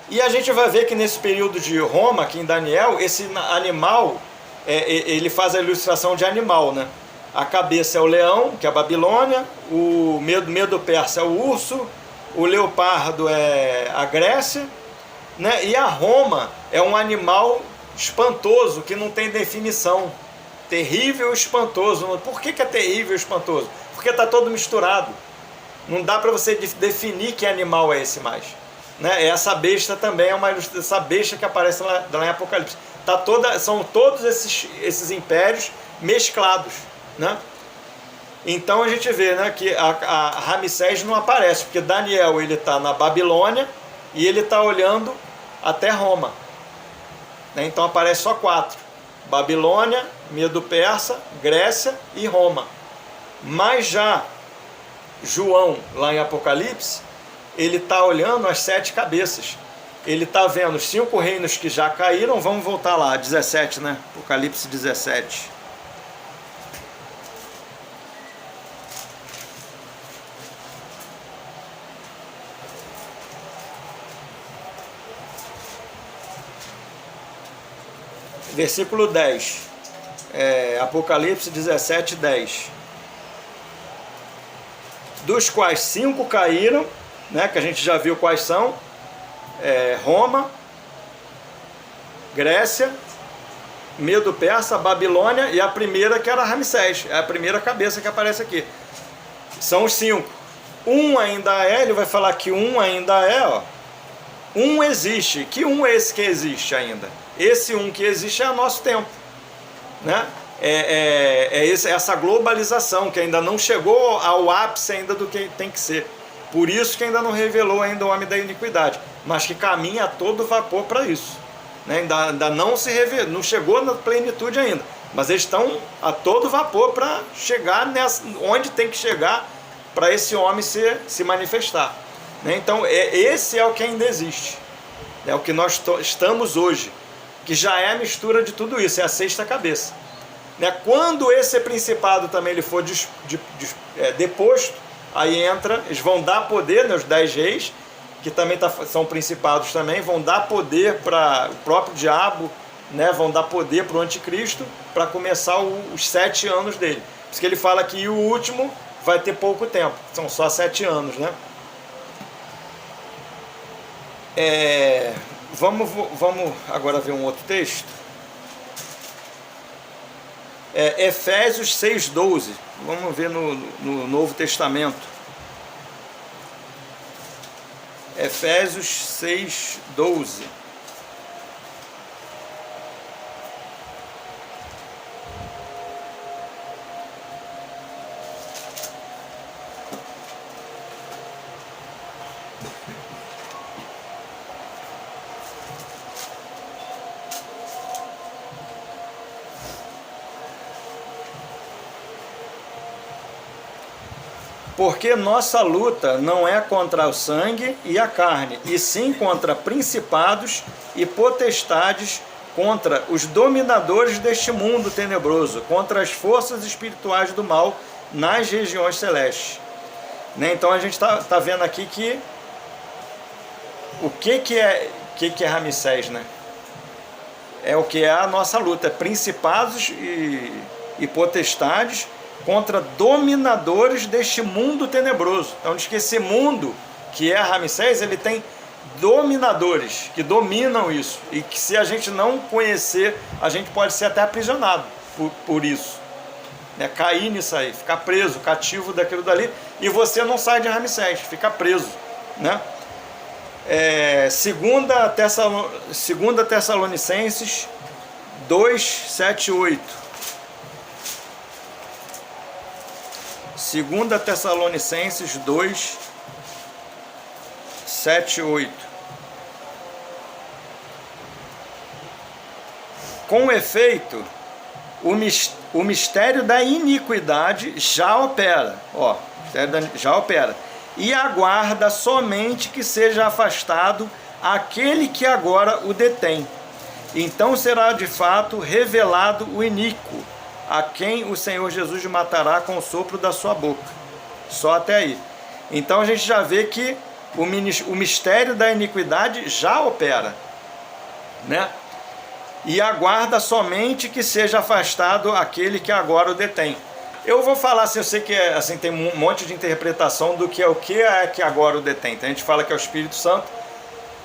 E a gente vai ver que nesse período de Roma, aqui em Daniel, esse animal, ele faz a ilustração de animal, né? A cabeça é o leão, que é a Babilônia, o medo persa é o urso, o leopardo é a Grécia, né? E a Roma é um animal espantoso, que não tem definição. Terrível e espantoso. Por que é terrível e espantoso? Porque está todo misturado. Não dá para você definir que animal é esse mais. Né? Essa besta também é essa besta que aparece lá em Apocalipse. São todos esses impérios mesclados. Né? Então a gente vê, né, que a Ramsés não aparece, porque Daniel está na Babilônia e ele está olhando até Roma. Né? Então aparece só 4: Babilônia, Medo-Persa, Grécia e Roma. Mas já João, lá em Apocalipse, ele está olhando as 7 cabeças. Ele está vendo os 5 reinos que já caíram. Vamos voltar lá, 17, né? Apocalipse 17. Versículo 10, Apocalipse 17, 10. Dos quais 5 caíram, né, que a gente já viu quais são: Roma, Grécia, Medo-Persa, Babilônia, e a primeira, que era Ramsés, é a primeira cabeça que aparece aqui. São os 5. Um ainda ele vai falar que um ainda ó. Um existe. Que um é esse que existe ainda? Esse um que existe é o nosso tempo, né? Essa globalização que ainda não chegou ao ápice ainda do que tem que ser. Por isso que ainda não revelou ainda o homem da iniquidade, mas que caminha a todo vapor para isso, né? Ainda não se revelou, não chegou na plenitude ainda, mas eles estão a todo vapor para chegar onde tem que chegar para esse homem se manifestar, né? Então esse é o que ainda existe, é o que nós estamos hoje, que já é a mistura de tudo isso, é a 6ª cabeça, né? Quando esse principado também ele for deposto, aí eles vão dar poder, né, os 10 reis, que também são principados também, vão dar poder para o próprio diabo, né, vão dar poder para o anticristo, para começar os 7 anos dele. Por isso que ele fala que o último vai ter pouco tempo, são só 7 anos, né? Vamos agora ver um outro texto. Efésios 6,12. Vamos ver no Novo Testamento. Efésios 6,12. Porque nossa luta não é contra o sangue e a carne, e sim contra principados e potestades, contra os dominadores deste mundo tenebroso, contra as forças espirituais do mal nas regiões celestes. Né? Então a gente está vendo aqui que o que é Ramsés, né? É o que é a nossa luta, principados e potestades contra dominadores deste mundo tenebroso. Então diz que esse mundo, que é Ramsés, ele tem dominadores que dominam isso, e que se a gente não conhecer, a gente pode ser até aprisionado por isso, né? Cair nisso aí, ficar preso, cativo daquilo dali, e você não sai de Ramsés, fica preso, né? 2 Tessalonicenses 2, 7, 8. 2 Tessalonicenses 2, 7, 8. Com efeito, o mistério da iniquidade já opera, e aguarda somente que seja afastado aquele que agora o detém. Então será de fato revelado o iníquo, a quem o Senhor Jesus matará com o sopro da sua boca. Só até aí. Então a gente já vê que o mistério da iniquidade já opera, né? E aguarda somente que seja afastado aquele que agora o detém. Eu vou falar assim, eu sei que assim, tem um monte de interpretação do que é que agora o detém. Então, a gente fala que é o Espírito Santo,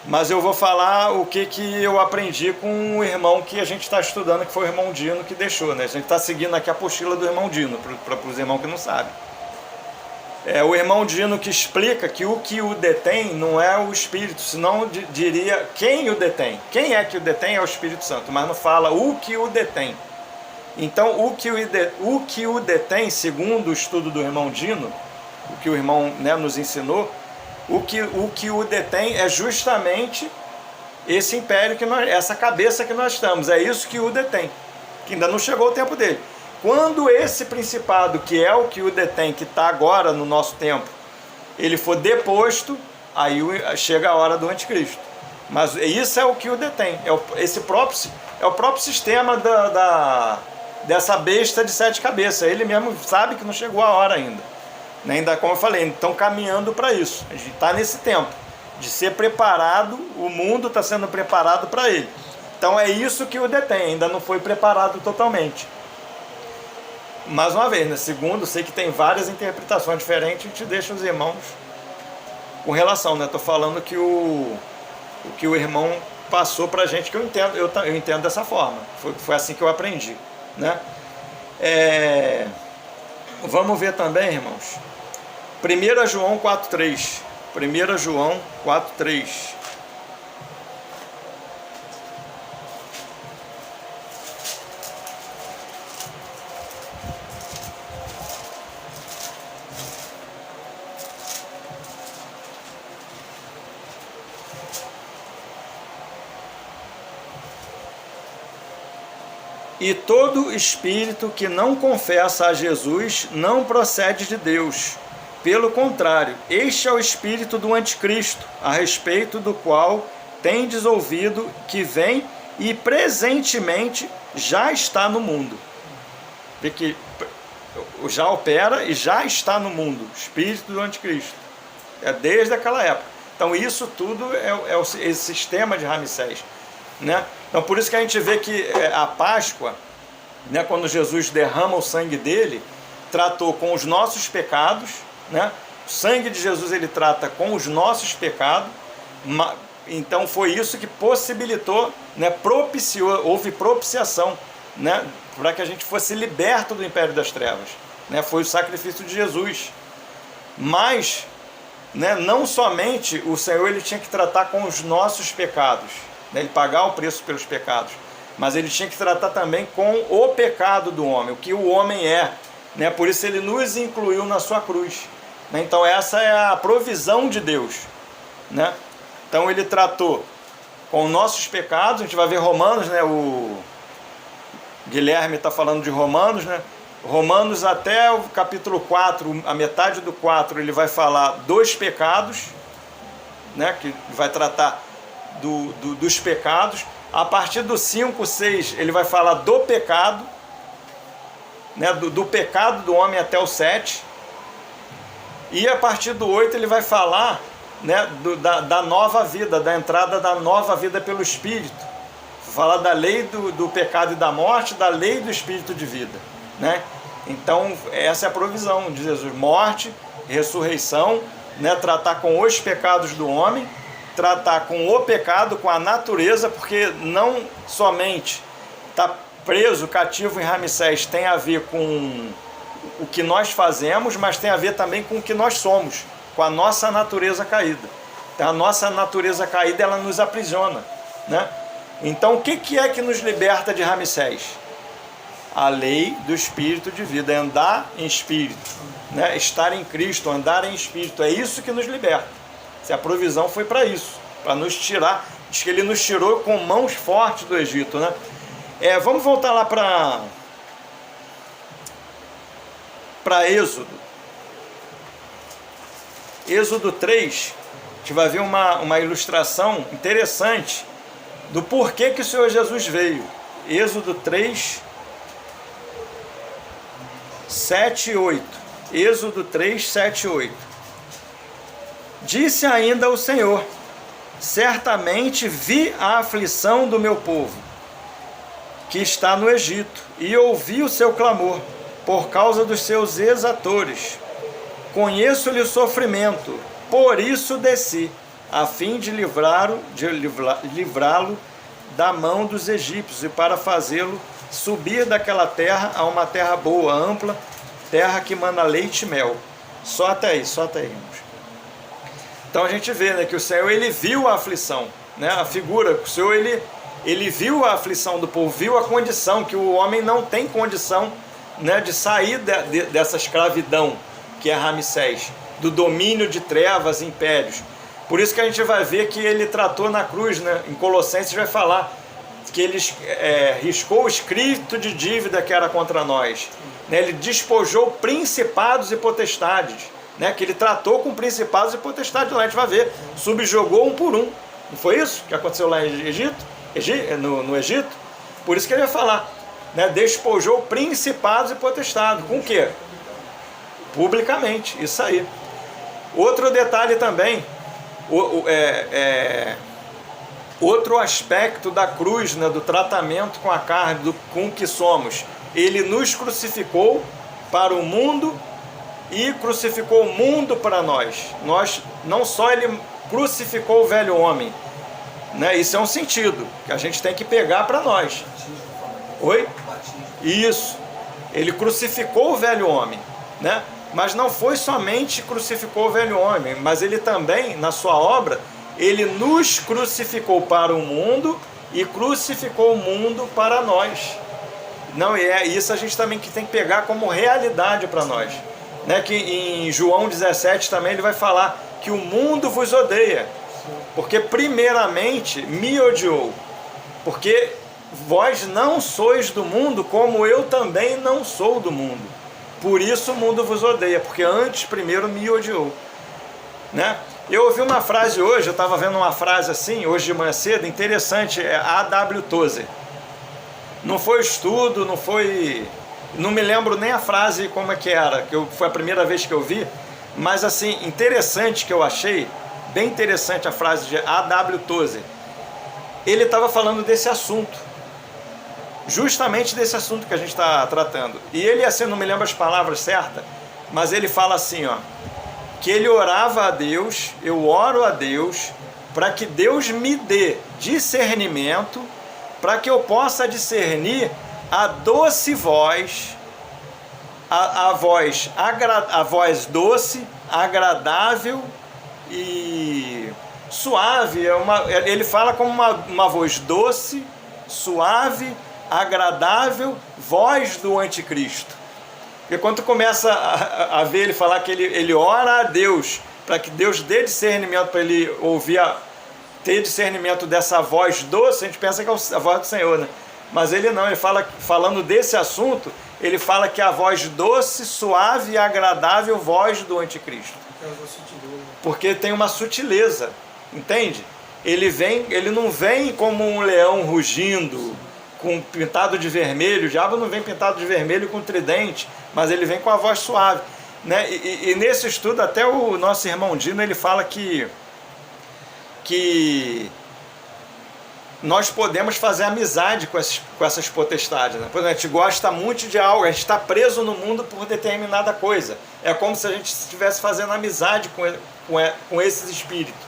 mas eu vou falar o que eu aprendi com um irmão que a gente está estudando, que foi o irmão Dino que deixou, né? A gente está seguindo aqui a apostila do irmão Dino, para os irmãos que não sabem. O irmão Dino que explica que o detém não é o Espírito, senão diria quem o detém. Quem é que o detém é o Espírito Santo, mas não fala o que o detém. Então, o que o detém, segundo o estudo do irmão Dino, o que o irmão, né, nos ensinou, o que o detém é justamente esse império, essa cabeça que nós estamos. É isso que o detém, que ainda não chegou o tempo dele. Quando esse principado, que é o que o detém, que está agora no nosso tempo, ele for deposto, aí chega a hora do anticristo. Mas isso é o que o detém. É o próprio sistema dessa besta de 7 cabeças. Ele mesmo sabe que não chegou a hora ainda. Ainda, como eu falei, estão caminhando para isso. A gente está nesse tempo de ser preparado, o mundo está sendo preparado para ele. Então é isso que o detém, ainda não foi preparado totalmente. Mais uma vez, né? Segundo, sei que tem várias interpretações diferentes, a gente deixa os irmãos com relação, né? Estou falando que o que o irmão passou para a gente, que eu entendo dessa forma. Foi assim que eu aprendi, né? Vamos ver também, irmãos, 1 João 4,3. 1 João 4,3. E todo espírito que não confessa a Jesus não procede de Deus. Pelo contrário, este é o espírito do anticristo, a respeito do qual tendes ouvido que vem e presentemente já está no mundo. Porque já opera e já está no mundo, o espírito do anticristo. É desde aquela época. Então isso tudo é esse sistema de Ramsés, né? Então por isso que a gente vê que a Páscoa, né, quando Jesus derrama o sangue dele, tratou com os nossos pecados, né? O sangue de Jesus ele trata com os nossos pecados, Então foi isso que possibilitou, né, propiciou, houve propiciação, né, para que a gente fosse liberto do império das trevas, né, foi o sacrifício de Jesus. Mas, né, não somente o Senhor ele tinha que tratar com os nossos pecados, né, ele pagar o preço pelos pecados, mas ele tinha que tratar também com o pecado do homem, o que o homem é, né, por isso ele nos incluiu na sua cruz, né, então essa é a provisão de Deus, né. Então ele tratou com nossos pecados, a gente vai ver Romanos, né? O Guilherme está falando de Romanos, né? Romanos até o capítulo 4, a metade do 4, ele vai falar dos pecados, né? Que vai tratar dos pecados. A partir do 5, 6, ele vai falar do pecado, né? Do pecado do homem até o 7. E a partir do 8 ele vai falar, né, da nova vida, da entrada da nova vida pelo Espírito. Falar da lei do pecado e da morte, da lei do Espírito de vida, né? Então essa é a provisão de Jesus, morte, ressurreição, né, tratar com os pecados do homem, tratar com o pecado, com a natureza, porque não somente está preso, cativo em Ramsés tem a ver com o que nós fazemos, mas tem a ver também com o que nós somos, com a nossa natureza caída. Então, a nossa natureza caída, ela nos aprisiona, né? Então, o que é que nos liberta de Ramsés? A lei do Espírito de vida, é andar em Espírito, né? Estar em Cristo, andar em Espírito, é isso que nos liberta. Se a provisão foi para isso, para nos tirar, diz que ele nos tirou com mãos fortes do Egito, né? Vamos voltar lá para Êxodo. Êxodo 3, a gente vai ver uma ilustração interessante do porquê que o Senhor Jesus veio. Êxodo 3, 7 e 8. Êxodo 3, 7 e 8. Disse ainda o Senhor: certamente vi a aflição do meu povo, que está no Egito, e ouvi o seu clamor, por causa dos seus exatores. Conheço-lhe o sofrimento, por isso desci, a fim de livrá-lo da mão dos egípcios, e para fazê-lo subir daquela terra a uma terra boa, ampla, terra que mana leite e mel. Só até aí, irmãos. Então a gente vê, né, que o Senhor ele viu a aflição, né, a figura, o Senhor ele viu a aflição do povo, viu a condição, que o homem não tem condição, né, de sair dessa escravidão que é Ramsés, do domínio de trevas e impérios. Por isso que a gente vai ver que ele tratou na cruz, né? Em Colossenses vai falar que ele riscou o escrito de dívida que era contra nós, né? Ele despojou principados e potestades, né? Que ele tratou com principados e potestades. Lá a gente vai ver, subjugou um por um. Não foi isso que aconteceu lá em no Egito? Por isso que ele vai falar, né? Despojou principados e potestades. Com o quê? Publicamente, isso aí. Outro detalhe também, outro aspecto da cruz, né, do tratamento com a carne, com o que somos. Ele nos crucificou para o mundo e crucificou o mundo para nós. Não só ele crucificou o velho homem, né, isso é um sentido que a gente tem que pegar para nós. Oi? Isso. Ele crucificou o velho homem, né? Mas não foi somente crucificou o velho homem, mas ele também, na sua obra, ele nos crucificou para o mundo e crucificou o mundo para nós. Não, isso a gente também que tem que pegar como realidade para nós, né? Que em João 17 também ele vai falar que o mundo vos odeia, porque primeiramente me odiou, porque vós não sois do mundo, como eu também não sou do mundo. Por isso o mundo vos odeia, porque antes primeiro me odiou, né? Eu ouvi uma frase hoje, eu estava vendo uma frase assim, hoje de manhã cedo, interessante, é A.W. Tozer. Não foi estudo, não me lembro nem a frase como é que era, foi a primeira vez que eu vi, mas assim, interessante que eu achei, bem interessante a frase de A.W. Tozer. Ele estava falando desse assunto, justamente desse assunto que a gente está tratando. E ele, assim, não me lembro as palavras certas, mas ele fala assim, ó, que ele orava a Deus, eu oro a Deus, para que Deus me dê discernimento, para que eu possa discernir a doce voz, a voz doce, agradável e suave. Ele fala como uma voz doce, suave, agradável, voz do anticristo. Porque quando tu começa a ver ele falar que ele ora a Deus, para que Deus dê discernimento para ele ouvir, ter discernimento dessa voz doce, a gente pensa que é a voz do Senhor, né? Mas ele não, ele fala, falando desse assunto, ele fala que é a voz doce, suave e agradável voz do anticristo. Porque tem uma sutileza, entende? Ele não vem como um leão rugindo, pintado de vermelho. O diabo não vem pintado de vermelho com tridente, mas ele vem com a voz suave, né? E nesse estudo até o nosso irmão Dino, ele fala que nós podemos fazer amizade com essas potestades, né? Por exemplo, a gente gosta muito de algo, a gente está preso no mundo por determinada coisa. É como se a gente estivesse fazendo amizade com esses espíritos.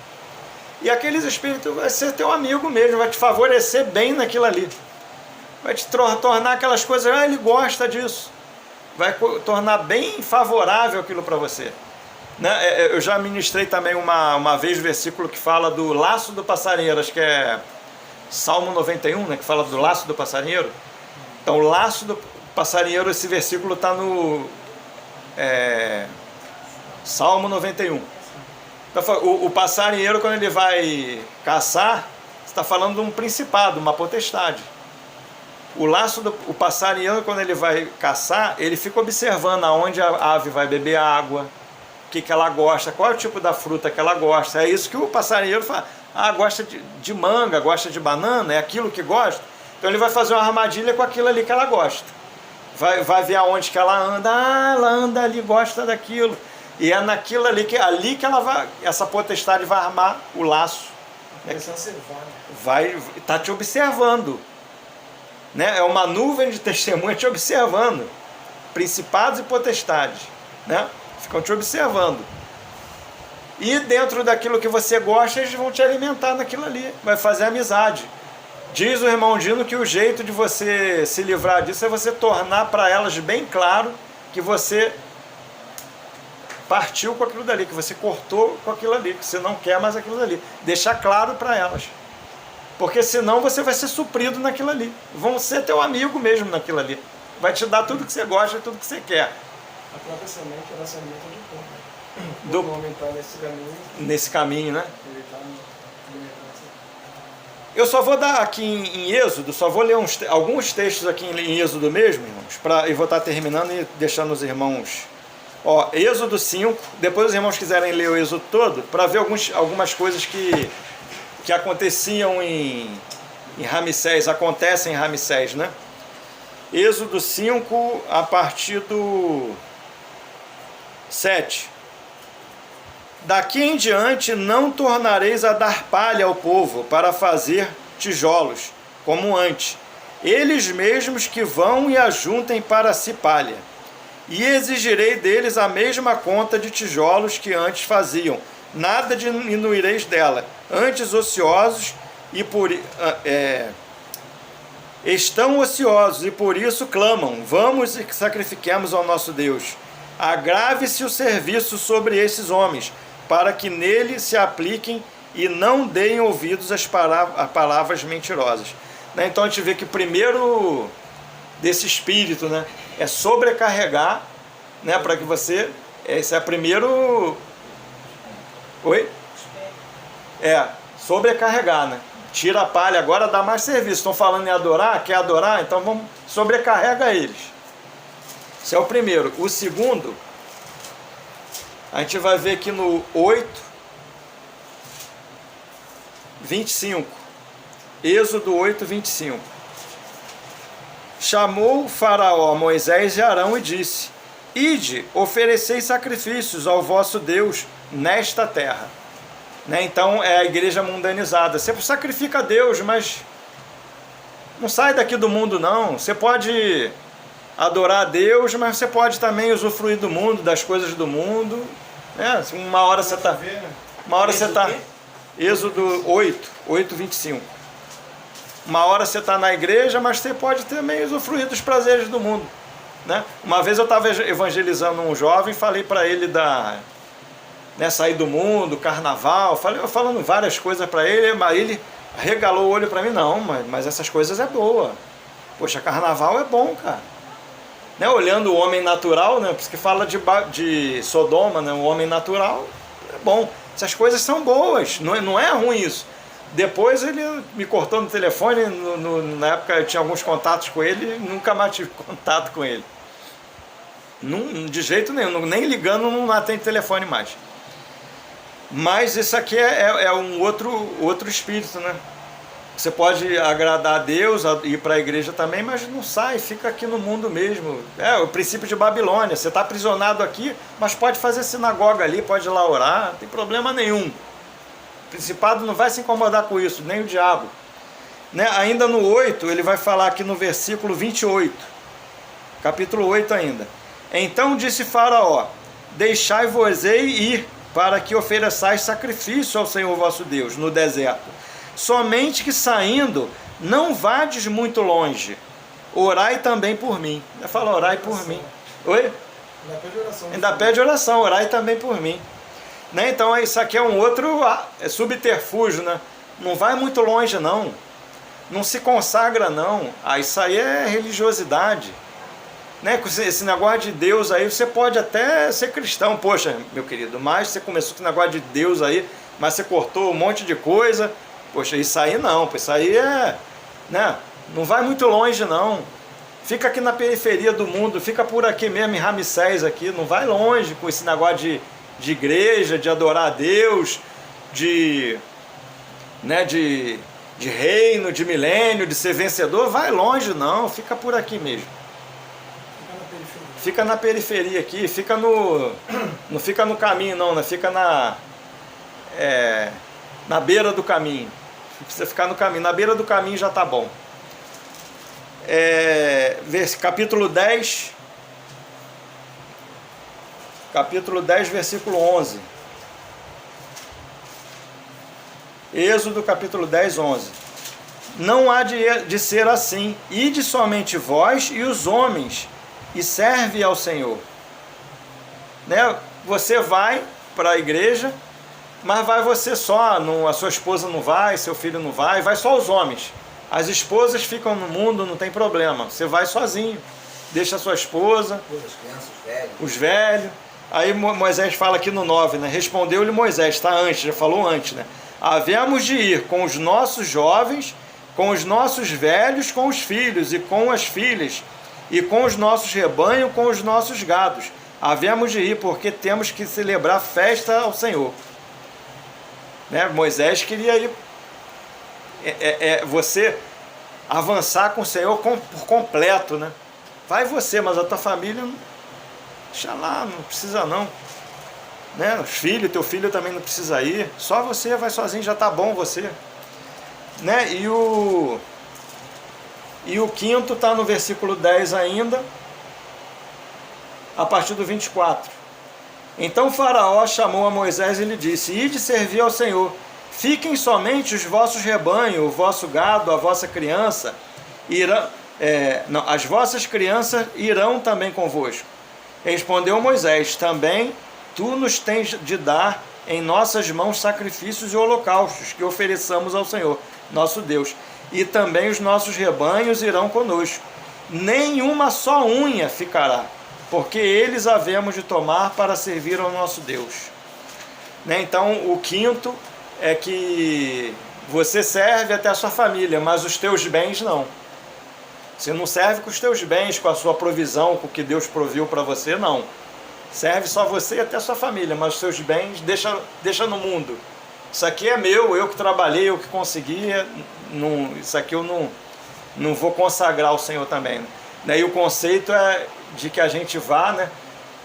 E aqueles espíritos vai ser teu amigo mesmo, vai te favorecer bem naquilo ali. Vai te tornar aquelas coisas, ele gosta disso. Vai tornar bem favorável aquilo para você. Né? Eu já ministrei também uma vez o versículo que fala do laço do passarinheiro, acho que é Salmo 91, né, que fala do laço do passarinheiro. Então, o laço do passarinheiro, esse versículo está no Salmo 91. Então, o passarinheiro, quando ele vai caçar, está falando de um principado, uma potestade. O passarinheiro, quando ele vai caçar, ele fica observando aonde a ave vai beber água, o que ela gosta, qual é o tipo da fruta que ela gosta. É isso que o passarinheiro fala. Gosta de manga, gosta de banana, é aquilo que gosta. Então ele vai fazer uma armadilha com aquilo ali que ela gosta. Vai ver aonde que ela anda. Ela anda ali, gosta daquilo. E é naquilo ali que essa potestade vai armar o laço. Vai estar te observando. Né? É uma nuvem de testemunha te observando. Principados e potestades, né? Ficam te observando. E dentro daquilo que você gosta, eles vão te alimentar naquilo ali. Vai fazer amizade. Diz o irmão Dino que o jeito de você se livrar disso é você tornar para elas bem claro que você partiu com aquilo dali, que você cortou com aquilo ali, que você não quer mais aquilo dali. Deixar claro para elas. Porque senão você vai ser suprido naquilo ali. Vão ser teu amigo mesmo naquilo ali. Vai te dar tudo que você gosta, tudo que você quer. A própria semente, ela se alimenta de pouco. O homem está nesse caminho, né? Eu só vou dar aqui em Êxodo, só vou ler alguns textos aqui em Êxodo mesmo, irmãos, e vou estar terminando e deixando os irmãos. Êxodo 5, depois os irmãos quiserem ler o Êxodo todo, para ver algumas coisas que aconteciam em Ramsés, acontecem em Ramsés, né? Êxodo 5, a partir do 7. Daqui em diante não tornareis a dar palha ao povo para fazer tijolos, como antes. Eles mesmos que vão e ajuntem para si palha. E exigirei deles a mesma conta de tijolos que antes faziam. Nada diminuireis dela. Antes ociosos estão ociosos e por isso clamam. Vamos e sacrifiquemos ao nosso Deus. Agrave-se o serviço sobre esses homens, para que nele se apliquem e não deem ouvidos às palavras mentirosas. Né? Então a gente vê que primeiro desse espírito, né, é sobrecarregar, né, para que você... Esse é o primeiro... Oi? Sobrecarregar, né? Tira a palha, agora dá mais serviço. Estão falando em adorar, quer adorar? Então vamos sobrecarrega eles. Esse é o primeiro. O segundo... A gente vai ver aqui no 8, 25. Êxodo 8, 25. Chamou o faraó Moisés e Arão e disse: Ide, oferecei sacrifícios ao vosso Deus nesta terra. Né? Então é a igreja mundanizada. Você sacrifica a Deus, mas não sai daqui do mundo não. Você pode adorar a Deus, mas você pode também usufruir do mundo, das coisas do mundo. Uma hora você está... Êxodo 8:25. Uma hora você está na igreja, mas você pode também usufruir dos prazeres do mundo, né? Uma vez eu estava evangelizando um jovem, falei para ele sair do mundo, carnaval, falando várias coisas para ele, mas ele regalou o olho para mim. Não, mas essas coisas é boa. Poxa, carnaval é bom, cara. Né? Olhando o homem natural, né? Porque fala de Sodoma, né? O homem natural é bom. Essas coisas são boas, não é ruim isso. Depois ele me cortou no telefone, na época eu tinha alguns contatos com ele, nunca mais tive contato com ele. De jeito nenhum, nem ligando não atende telefone mais. Mas isso aqui é um outro espírito, né? Você pode agradar a Deus, ir para a igreja também, mas não sai, fica aqui no mundo mesmo. É o princípio de Babilônia, você está aprisionado aqui, mas pode fazer sinagoga ali, pode ir lá orar, não tem problema nenhum. O principado não vai se incomodar com isso, nem o diabo. Né? Ainda no 8, ele vai falar aqui no versículo 28, capítulo 8 ainda. Então disse Faraó, deixai-vos-ei ir, para que ofereçais sacrifício ao Senhor vosso Deus no deserto. Somente que saindo, não vades muito longe. Orai também por mim. Ele fala, orai por mim. Oi? Ainda pede oração, orai também por mim. Né? Então isso aqui é um outro subterfúgio, né? Não vai muito longe não. Não se consagra não. Isso aí é religiosidade. Né? Com esse negócio de Deus aí, você pode até ser cristão. Poxa, meu querido, mas você começou com esse negócio de Deus aí, mas você cortou um monte de coisa. Poxa, isso aí não, isso aí né? Não vai muito longe não. Fica aqui na periferia do mundo, fica por aqui mesmo em Ramsés aqui, não vai longe com esse negócio de igreja, de adorar a Deus, de reino, de milênio, de ser vencedor, vai longe não, fica por aqui mesmo. Fica na periferia aqui, não fica no caminho não, né? Fica na beira do caminho. Precisa ficar no caminho, na beira do caminho já está bom. Capítulo 10, versículo 11. Êxodo capítulo 10, 11. Não há de ser assim, ide somente vós e os homens, e serve ao Senhor. Né? Você vai para a igreja, mas vai você só, a sua esposa não vai, seu filho não vai só os homens. As esposas ficam no mundo, não tem problema. Você vai sozinho, deixa a sua esposa, as crianças, os velhos. Aí Moisés fala aqui no 9, né? Respondeu-lhe Moisés, está antes, já falou antes, né? Havemos de ir com os nossos jovens, com os nossos velhos, com os filhos e com as filhas, e com os nossos rebanhos, com os nossos gados. Havemos de ir, porque temos que celebrar festa ao Senhor. Né? Moisés queria ir, você avançar com o Senhor por completo, né? Vai você, mas a tua família, deixa lá, não precisa não. Né? Os filhos, teu filho também não precisa ir, só você vai sozinho, já está bom você. Né? E o quinto está no versículo 10 ainda, a partir do 24. Então Faraó chamou a Moisés e lhe disse, ide servir ao Senhor, fiquem somente os vossos rebanhos, o vosso gado, a vossa criança, as vossas crianças irão também convosco. Respondeu Moisés, também tu nos tens de dar em nossas mãos sacrifícios e holocaustos que ofereçamos ao Senhor, nosso Deus, e também os nossos rebanhos irão conosco. Nenhuma só unha ficará, porque eles havemos de tomar para servir ao nosso Deus. Né? Então, o quinto é que você serve até a sua família, mas os teus bens não. Você não serve com os teus bens, com a sua provisão, com o que Deus proviu para você, não. Serve só você e até a sua família, mas os seus bens deixa no mundo. Isso aqui é meu, eu que trabalhei, eu que consegui, isso aqui eu não vou consagrar ao Senhor também. Né? E o conceito é de que a gente vá, né,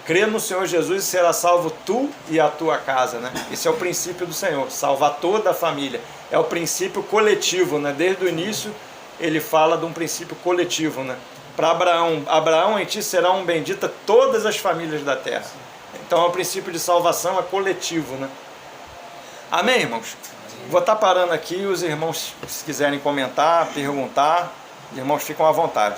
crer no Senhor Jesus e será salvo tu e a tua casa. Né? Esse é o princípio do Senhor, salvar toda a família. É o princípio coletivo, né? Desde o início ele fala de um princípio coletivo. Né? Para Abraão, em ti serão benditas todas as famílias da terra. Então o princípio de salvação é coletivo. Né? Amém, irmãos? Vou estar parando aqui, os irmãos, se quiserem comentar, perguntar, os irmãos ficam à vontade.